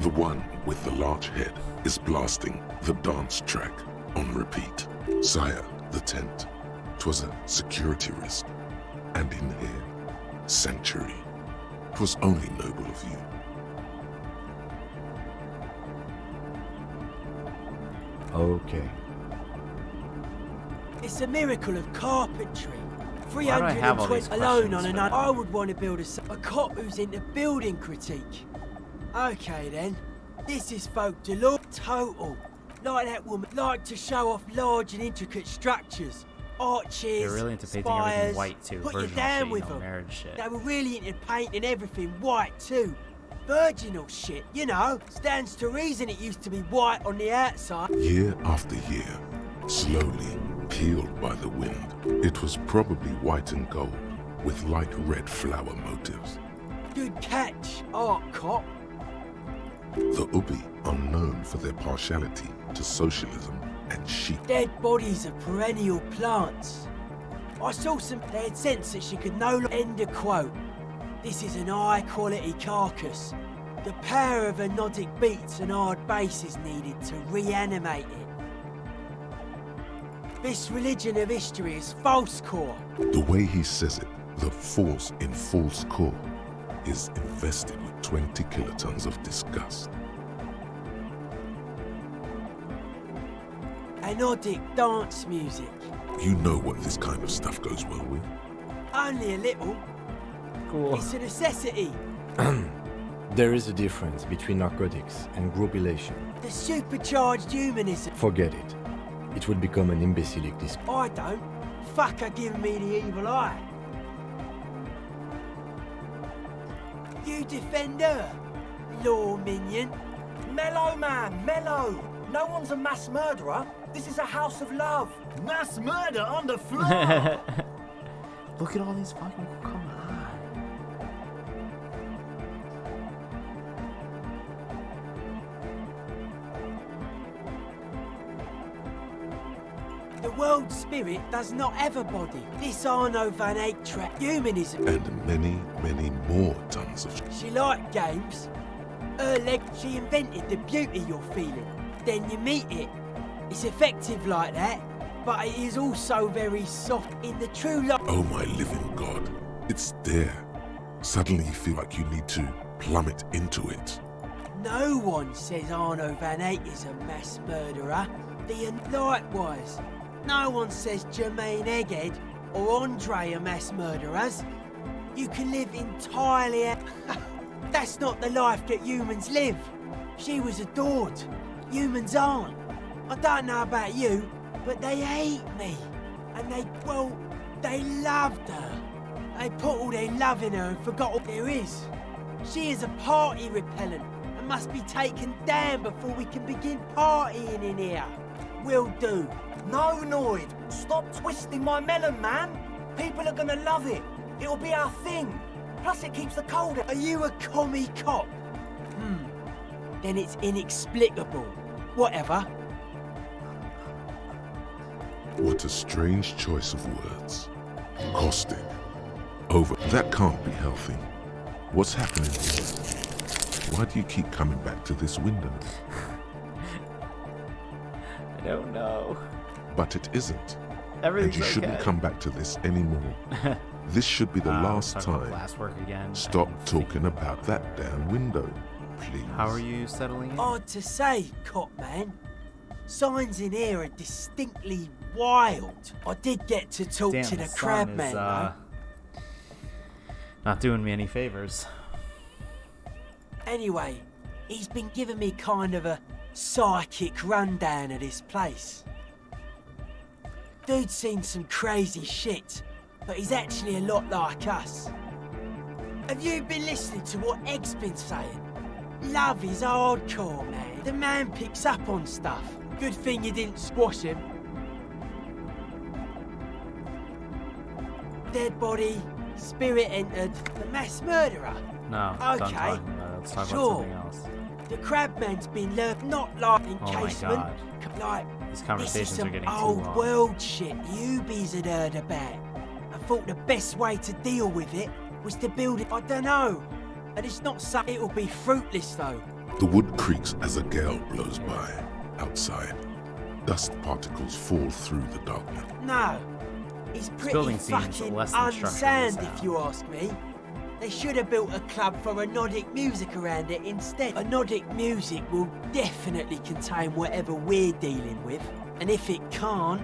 The one with the large head is blasting the dance track on repeat. Sire, the tent. 'Twas a security risk. And in here, sanctuary. 'Twas only noble of you. Okay. It's a miracle of carpentry. Why do I have all these 320 alone questions on an. for that? I would want to build a cop who's into building critique. Okay then, this is folk Delore total. Like that woman, like to show off large and intricate structures, arches, They're really into painting spires. everything white too. Put you Virginal down shit, with you know, them. marriage shit. They were really into painting everything white too. Virginal shit, you know. Stands to reason it used to be white on the outside. Year after year, slowly peeled by the wind, it was probably white and gold with light red flower motifs. Good catch, art cop. The Ubi are known for their partiality to socialism and sheep. Dead bodies of perennial plants. I saw some. They had sense that she could no longer. End of quote. This is an high-quality carcass. The power of anodic beats and hard bass is needed to reanimate it. This religion of history is false core. The way he says it, the force in false core is invested with 20 kilotons of disgust. Anodic dance music. You know what this kind of stuff goes well with. Only a little. Cool. It's a necessity. There is a difference between narcotics and group elation. The supercharged humanism. Forget it. It would become an imbecilic discourse. I don't. Fuck her giving me the evil eye. You defend her, law minion. Mellow man, mellow. No one's a mass murderer. This is a house of love. Mass murder on the floor! Look at all these fucking... Come on. The world spirit does not have a body. This Arno van Eyck trap humanism. And many, many more tons of... She liked games. Her leg, she invented the beauty you're feeling. Then you meet it. It's effective like that, but it is also very soft in the true life. Oh my living God. It's there. Suddenly you feel like you need to plummet into it. No one says Arno van Eyck is a mass murderer. Likewise. No one says Jermaine Egghead or Andre are mass murderers. You can live entirely... That's not the life that humans live. She was adored. Humans aren't. I don't know about you, but they hate me. And they loved her. They put all their love in her and forgot what there is. She is a party repellent and must be taken down before we can begin partying in here. Will do. No, Noid. Stop twisting my melon, man. People are gonna love it. It'll be our thing. Plus it keeps the cold out. Are you a commie cop? Then it's inexplicable. Whatever. What a strange choice of words. Caustic. Over. That can't be healthy. What's happening here? Why do you keep coming back to this window? I don't know. But it isn't. Everything's and you shouldn't okay. come back to this anymore. This should be the last talk about time. glasswork again. Stop talking about that damn window, please. How are you settling in? Odd to say, cop man. Signs in here are distinctly wild. I did get to talk Damn, to the sun crab is, man, though. Not doing me any favors. Anyway, he's been giving me kind of a psychic rundown of this place. Dude's seen some crazy shit, but he's actually a lot like us. Have you been listening to what Egg's been saying? Love is hardcore, man. The man picks up on stuff. Good thing you didn't squash him. Dead body, spirit entered, the mass murderer. No, okay. done talking about it. Let's talk Sure. about something else. The crabman's been learned not like encasement. God. Like, These conversations this is are some getting too old long. world shit you bees had heard about. I thought the best way to deal with it was to build it. I don't know. And it's not so it'll be fruitless though. The wood creaks as a gale blows by. Outside, dust particles fall through the darkness. No. It's pretty building seems fucking less than structurally unsound sound. if you ask me. They should have built a club for anodic music around it instead. Anodic music will definitely contain whatever we're dealing with. And if it can't,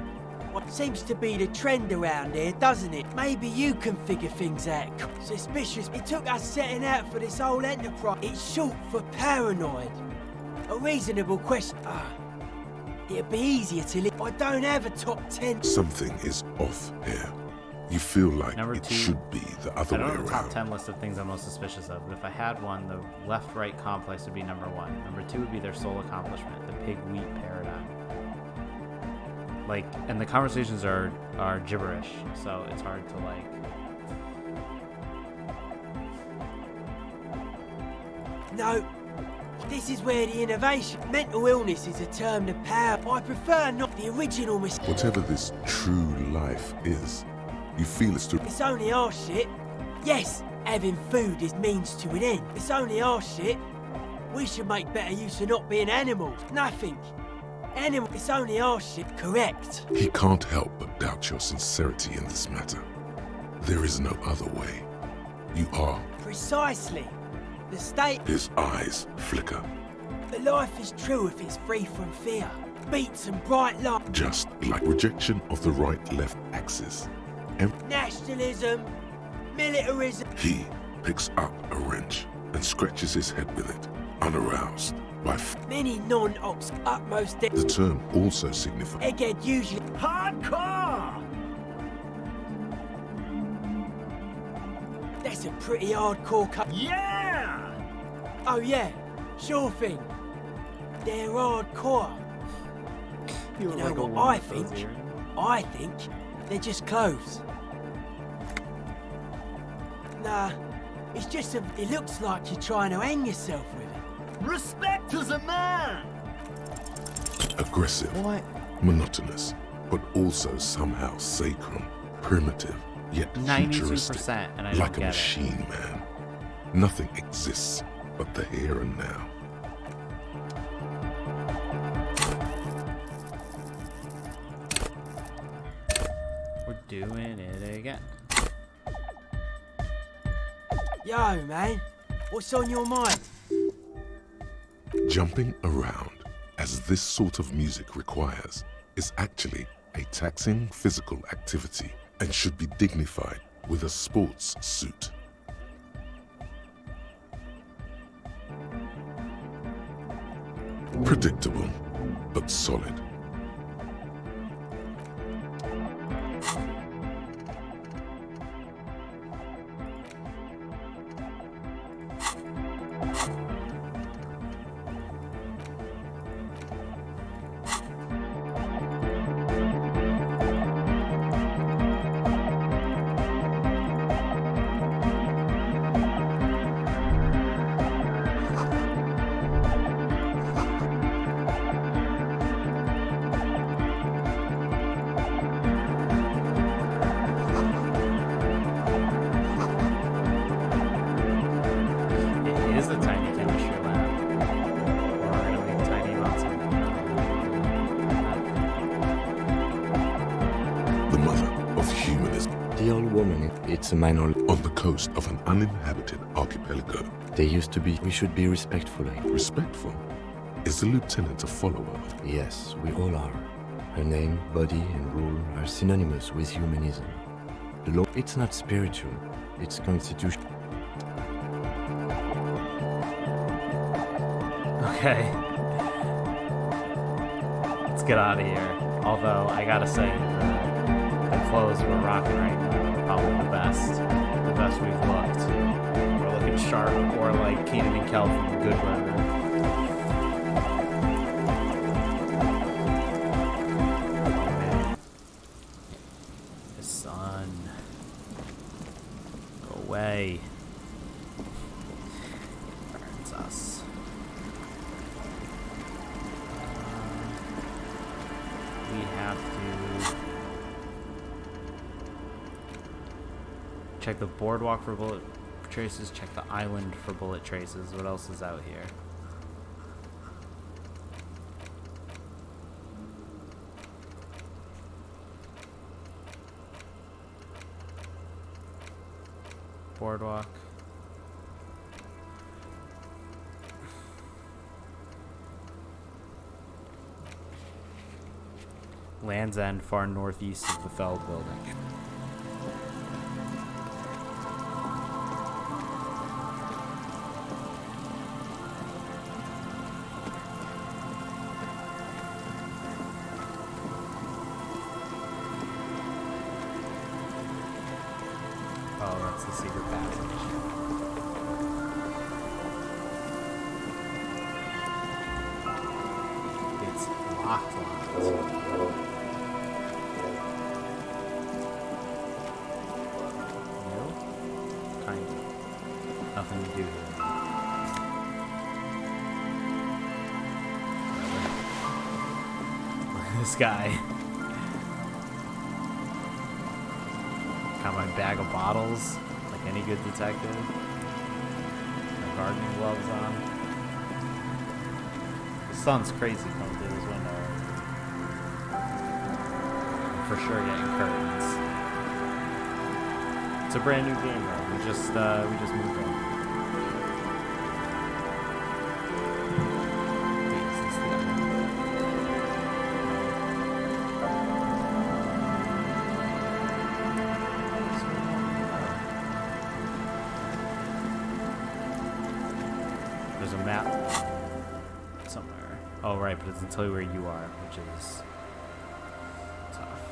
what seems to be the trend around here, doesn't it? Maybe you can figure things out. Suspicious. It took us setting out for this whole enterprise. It's short for paranoid. A reasonable question. It'd be easier to live. I don't have a top 10. Something is off here. You feel like Number it 2, should be the I other don't way have a top around. 10 list of things I'm most suspicious of, but if I had one, the left-right complex would be number 1. Number 2 would be their sole accomplishment, the pig-wheat paradigm. Like, and the conversations are gibberish, so it's hard to, like... No. This is where the innovation. Mental illness is a term to power. I prefer not the original mistake. Whatever this true life is, you feel it's to... It's only our shit. Yes, having food is means to an end. It's only our shit. We should make better use of not being animals. Nothing. Animal. It's only our shit. Correct. He can't help but doubt your sincerity in this matter. There is no other way. You are. Precisely. The state. His eyes flicker, The life is true if it's free from fear. Beats and bright light. just like rejection of the right-left axis. And Nationalism. Militarism. he picks up a wrench and scratches his head with it, unaroused by Many non-ox utmost. the term also signifies Egghead usually. Hardcore! That's a pretty hardcore cut. Yeah! Oh yeah, sure thing. They're hardcore. You know what I think? I think they're just clothes. Nah, it's just it looks like you're trying to hang yourself with it. Respect as a man! Aggressive, monotonous, but also somehow sacred, primitive, yet 92%, futuristic, and I don't like a get it. machine, man. Nothing exists but the here and now. We're doing it again. Yo, man, what's on your mind? Jumping around, as this sort of music requires, is actually a taxing physical activity and should be dignified with a sports suit. Predictable, but solid. It is a tiny chemistry lab. We're gonna make tiny amounts of The mother of humanism. The old woman, it's a minor. On the coast of an uninhabited archipelago. They used to be. We should be respectful. Respectful? Is the lieutenant a follower of? Yes, we all are. Her name, body, and rule are synonymous with humanism. The law, it's not spiritual, it's constitutional. Okay. Let's get out of here. Although, I gotta say, the clothes we're rocking right now are probably the best. The best we've looked. We're looking sharp, or like Keenan and Kel from The Good Burger. Oh, man. The sun. Go away. Burns us. We have to check the boardwalk for bullet traces, check the island for bullet traces. What else is out here? Boardwalk. Land's End, far northeast of the Feld building. Oh, that's the secret passage. It's locked. No? Kind of. Nothing to do here. Look at this guy. Got my bag of bottles, like any good detective. My gardening gloves on. The sun's crazy coming through this window. I'm for sure getting curtains. It's a brand new game though. We just moved on. Wait, is this the other one? There's a map somewhere. Oh, right, but it doesn't tell you where you are, which is tough.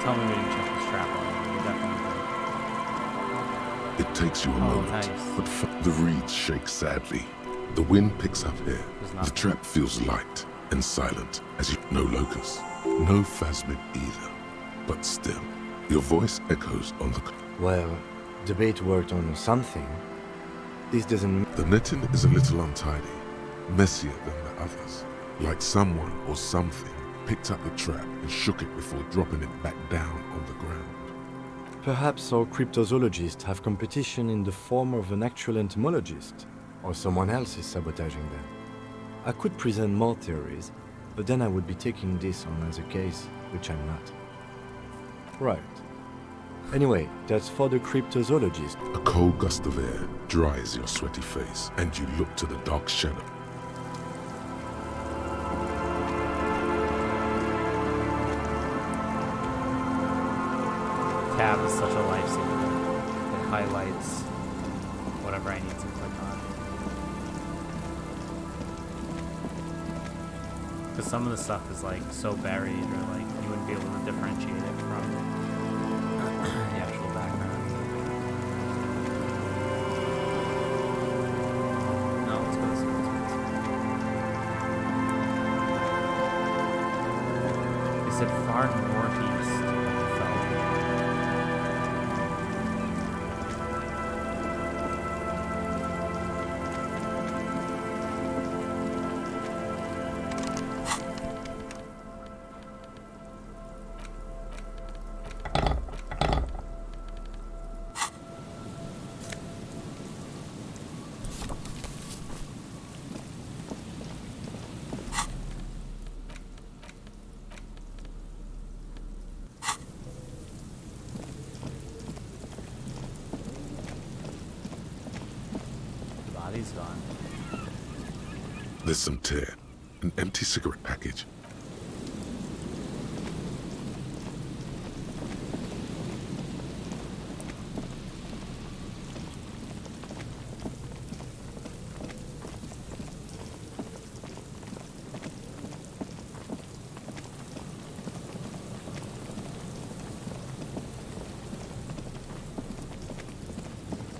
Tell me we didn't check this trap out. We definitely did. It takes you a moment, nice. but the reeds shake sadly. The wind picks up here. The trap feels light and silent as you... No locust, no phasmid either. But still, your voice echoes on the... Well, the bait worked on something. This doesn't... The netting is a little untidy, messier than the others. Like someone or something picked up the trap and shook it before dropping it back down on the ground. Perhaps our cryptozoologists have competition in the form of an actual entomologist, or someone else is sabotaging them. I could present more theories, but then I would be taking this on as a case, which I'm not. Right. Anyway, that's for the cryptozoologist. A cold gust of air dries your sweaty face, and you look to the dark shadow. Tab is such a lifesaver. It highlights whatever I need to click on. Because some of the stuff is like so buried, or like you wouldn't be able to differentiate it from the actual background. No, let's go this way. They said far northeast of the Feld. Body's gone. There's some tear, an empty cigarette package.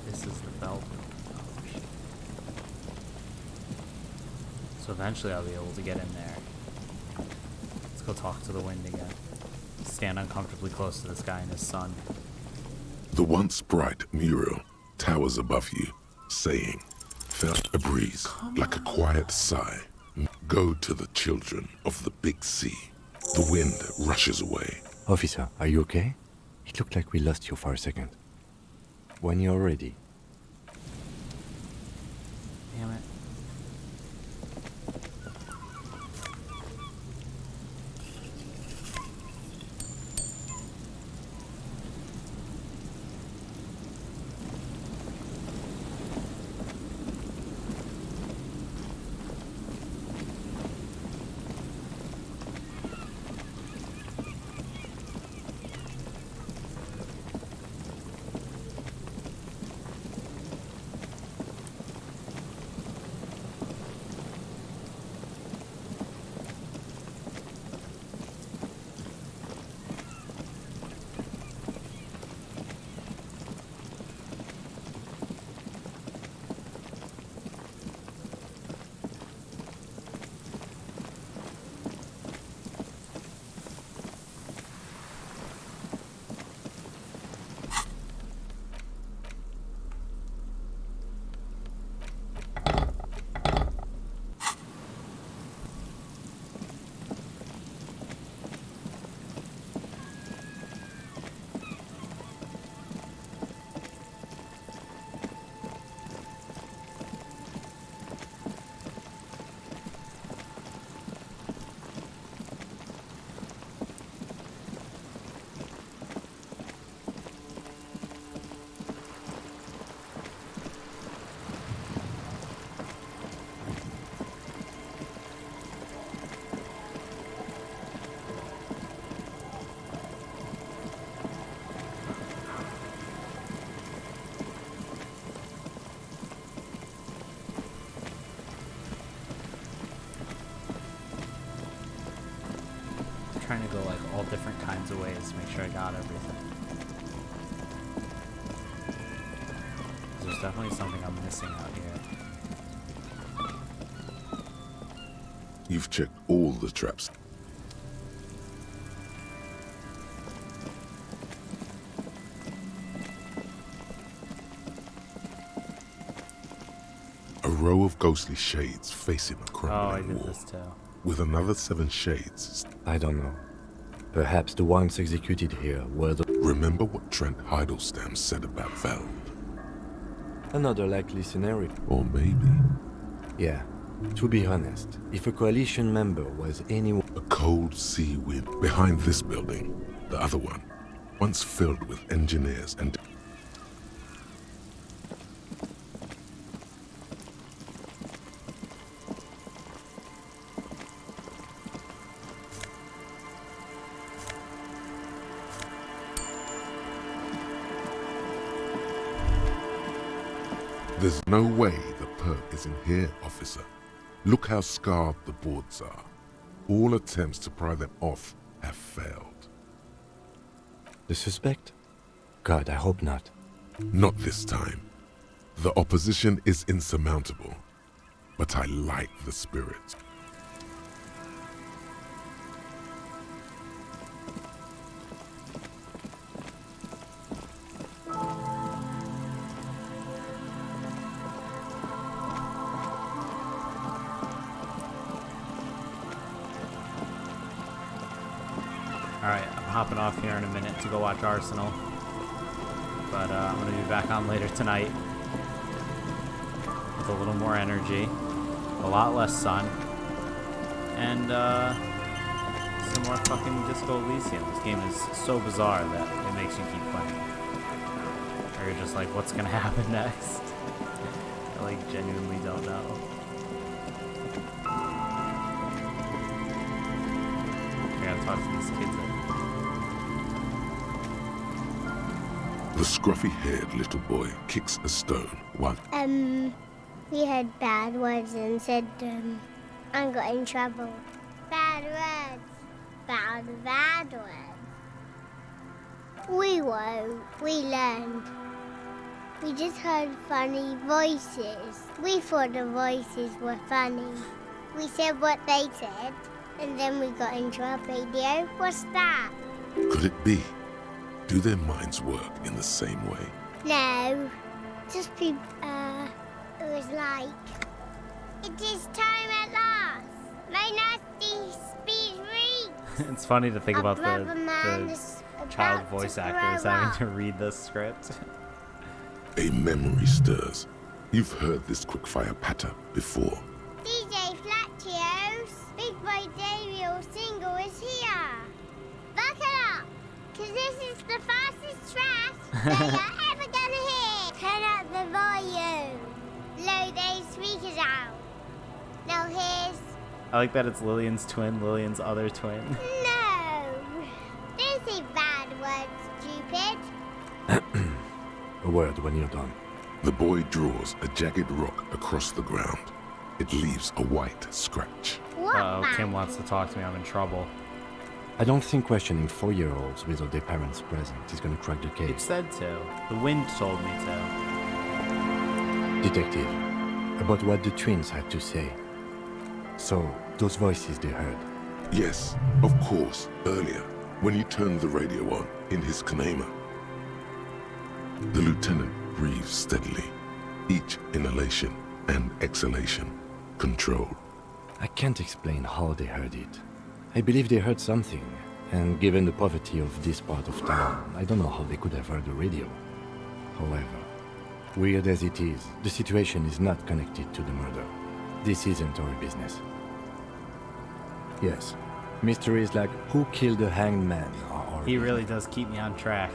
This is the belt. So eventually I'll be able to get in there. Let's go talk to the wind again. Stand uncomfortably close to this guy and his son. The once bright mural towers above you, saying, felt a breeze like a quiet sigh. Go to the children of the big sea. The wind rushes away. Officer, are you okay? It looked like we lost you for a second. When you're ready. Damn it. different kinds of ways to make sure I got everything. There's definitely something I'm missing out here. You've checked all the traps. A row of ghostly shades facing a crumbling wall. This too. With another 7 shades. I don't know. Perhaps the ones executed here were the... Remember what Trent Heidelstein said about Veld? Another likely scenario. Or maybe... Yeah. To be honest, if a coalition member was anyone... A cold sea wind behind this building, the other one, once filled with engineers and... There's no way the perp is in here, officer. Look how scarred the boards are. All attempts to pry them off have failed. The suspect? God, I hope not. Not this time. The opposition is insurmountable, but I like the spirit. Alright, I'm hopping off here in a minute to go watch Arsenal. But I'm going to be back on later tonight with a little more energy, a lot less sun, and some more fucking Disco Elysium. This game is so bizarre that it makes you keep playing. Or you're just like, what's going to happen next? I like genuinely don't know. I gotta talk to these kids. The scruffy-haired little boy kicks a stone while... He had bad words and said, I got in trouble. Bad words. Bad words. We won't. We learned. We just heard funny voices. We thought the voices were funny. We said what they said, and then we got into our radio. What's that? Could it be? Do their minds work in the same way? No. Just people, it was like, it is time at last. My nasty speed reads. It's funny to think about brother the man is child about voice to actors grow having up. to read this script. A memory stirs. You've heard this quickfire patter before. DJ Flatios, Big Boy Daniel single is here. Buckle up, cause this is the fastest track that you're ever gonna hear. Turn up the volume. Blow those speakers out. Now here's... I like that it's Lillian's twin, Lillian's other twin. No! Don't say bad words, stupid. A word when you're done. The boy draws a jagged rock across the ground. It leaves a white scratch. Uh-oh, Kim wants to talk to me. I'm in trouble. I don't think questioning 4-year-olds without their parents present is gonna crack the case. It said to. The wind told me to. Detective, about what the twins had to say. So, those voices they heard. Yes, of course, earlier, when you turned the radio on in his Kanema. The lieutenant breathes steadily, each inhalation and exhalation controlled. I can't explain how they heard it. I believe they heard something, and given the poverty of this part of town, I don't know how they could have heard the radio. However, weird as it is, the situation is not connected to the murder. This isn't our business. Yes, mysteries like who killed the hanged man are our He really does keep me on track.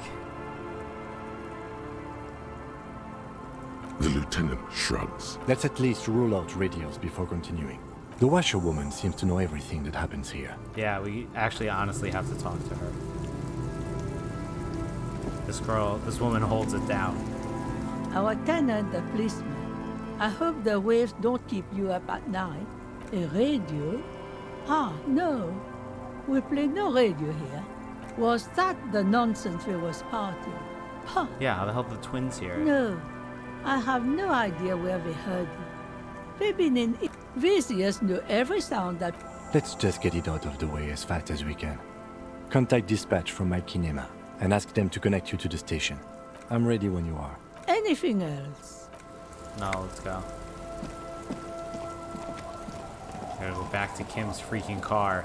The lieutenant shrugs. Let's at least rule out radios before continuing. The washerwoman seems to know everything that happens here. Yeah, we actually honestly have to talk to her. This woman holds it down. Our tenant, the policeman. I hope the waves don't keep you up at night. A radio? Ah, no. We play no radio here. Was that the nonsense we was partying? Huh. Yeah, how the hell did the twins hear it? No, I have no idea where we heard it. We've been in it. Vicious knew every sound that... Let's just get it out of the way as fast as we can. Contact dispatch from my kinema and ask them to connect you to the station. I'm ready when you are. Anything else? No, let's go. Gotta go back to Kim's freaking car.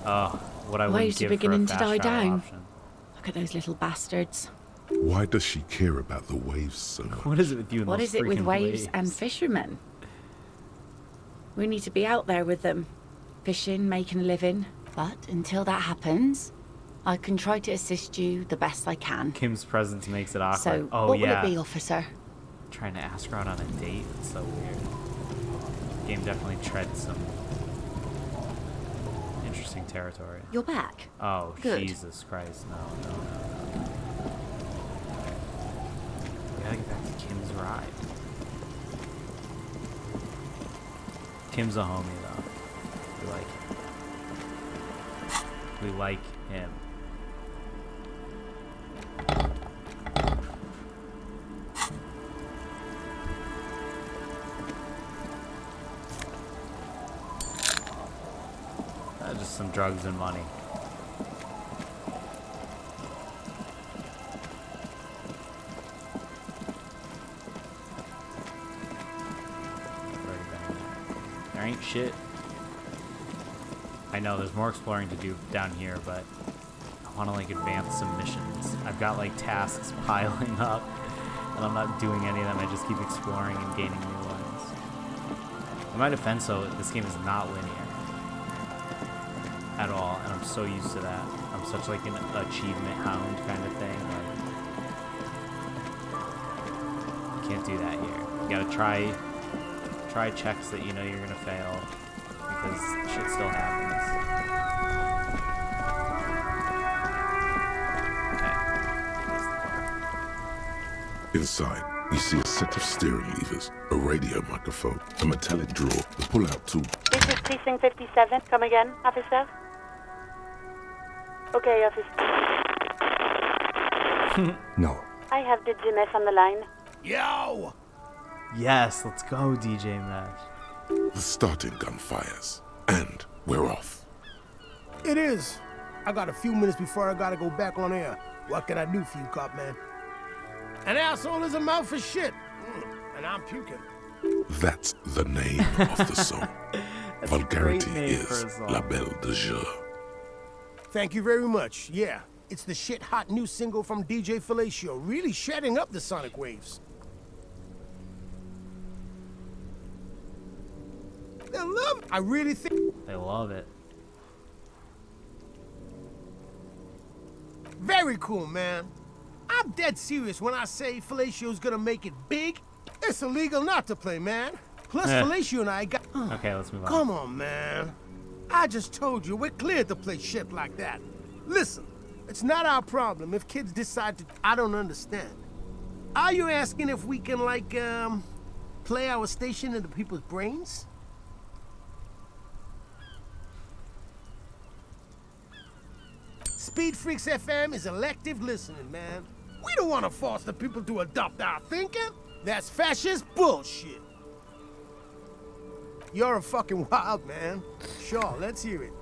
Oh, what I wouldn't Waves give are beginning for a to fast die travel down. option. Look at those little bastards. Why does she care about the waves so much? What is it with you and What those is it with freaking waves and fishermen? We need to be out there with them, fishing, making a living. But until that happens, I can try to assist you the best I can. Kim's presence makes it awkward. So, oh, what yeah. will it be, officer? Trying to ask her out on a date? It's so weird. The game definitely treads some interesting territory. You're back. Oh, Good. Jesus Christ. No. We gotta get back to Kim's ride. Kim's a homie, though. We like him. We like him. Just some drugs and money. There ain't shit. I know there's more exploring to do down here, but I want to like advance some missions. I've got like tasks piling up, and I'm not doing any of them. I just keep exploring and gaining new ones. In my defense, though, this game is not linear at all, and I'm so used to that. I'm such like an achievement hound kind of thing. Like, you can't do that here. You gotta try checks that you know you're gonna fail, because shit still happens. Okay. Inside, you see a set of steering levers, a radio microphone, a metallic drawer, a pull-out tool. This is Precinct 57. Come again, officer? Okay, officer. No. I have the GMS on the line. Yo! Yes, let's go, DJ Mesh. The starting gun fires, and we're off. It is. I got a few minutes before I gotta go back on air. What can I do for you, cop man? An asshole is a mouth for shit. And I'm puking. That's the name of the song. Vulgarity is La Belle de Jour. Thank you very much. Yeah, it's the shit hot new single from DJ Fellatio, really shedding up the sonic waves. They love it. I really think they love it. Very cool, man. I'm dead serious when I say Fellatio's gonna make it big. It's illegal not to play, man. Plus, Fellatio and I got... Okay, let's move on. Come on, man. I just told you, we're cleared to play shit like that. Listen, it's not our problem if kids decide to... I don't understand. Are you asking if we can, like, play our station into people's brains? Speed Freaks FM is elective listening, man. We don't want to force the people to adopt our thinking. That's fascist bullshit. You're a fucking wild man. Sure, let's hear it.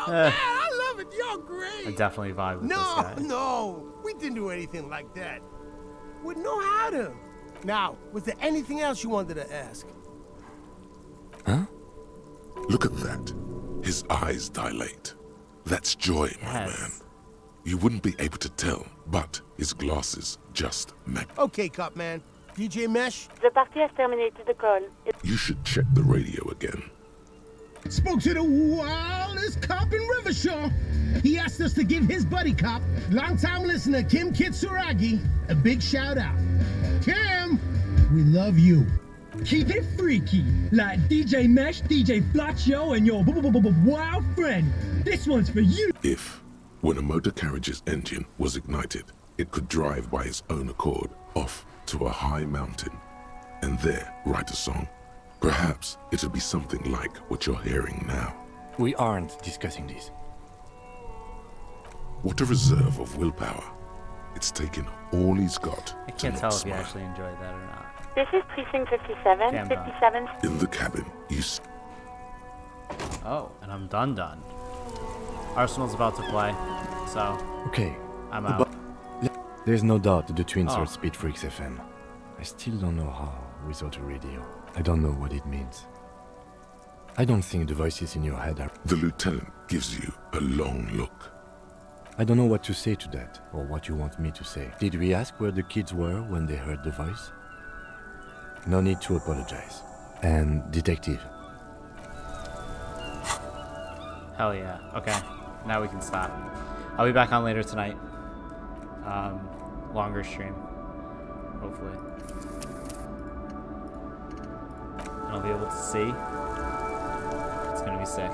Oh, man, I love it. You're great. I definitely vibe with this guy. No, we didn't do anything like that. We know how to. Now, was there anything else you wanted to ask? Huh? Look at that. His eyes dilate. That's joy, my man. You wouldn't be able to tell, but his glasses just mag. Okay, cop man. DJ Mesh? The party has terminated the call. You should check the radio again. Spoke to the wildest cop in Rivershaw. He asked us to give his buddy cop, longtime listener Kim Kitsuragi, a big shout out. Kim, we love you. Keep it freaky, like DJ Mesh, DJ Flatcho, and your wild friend. This one's for you. If, when a motor carriage's engine was ignited, it could drive by its own accord off to a high mountain, and there write a song, Perhaps it'll be something like what you're hearing now. We aren't discussing this. What a reserve of willpower. It's taken all he's got I to can't not tell if you smile. actually enjoyed that or not. This is Precinct 57. Okay, I'm done. 57. In the cabin, you Oh, and I'm done. Arsenal's about to play, so Okay. I'm out. There's no doubt that the twins Oh. are Speed Freaks FM. I still don't know how without a radio. I don't know what it means. I don't think the voices in your head are... The lieutenant gives you a long look. I don't know what to say to that, or what you want me to say. Did we ask where the kids were when they heard the voice? No need to apologize. And detective, Hell yeah. Okay, now we can stop. I'll be back on later tonight. Longer stream, hopefully. And I'll be able to see. It's gonna be sick.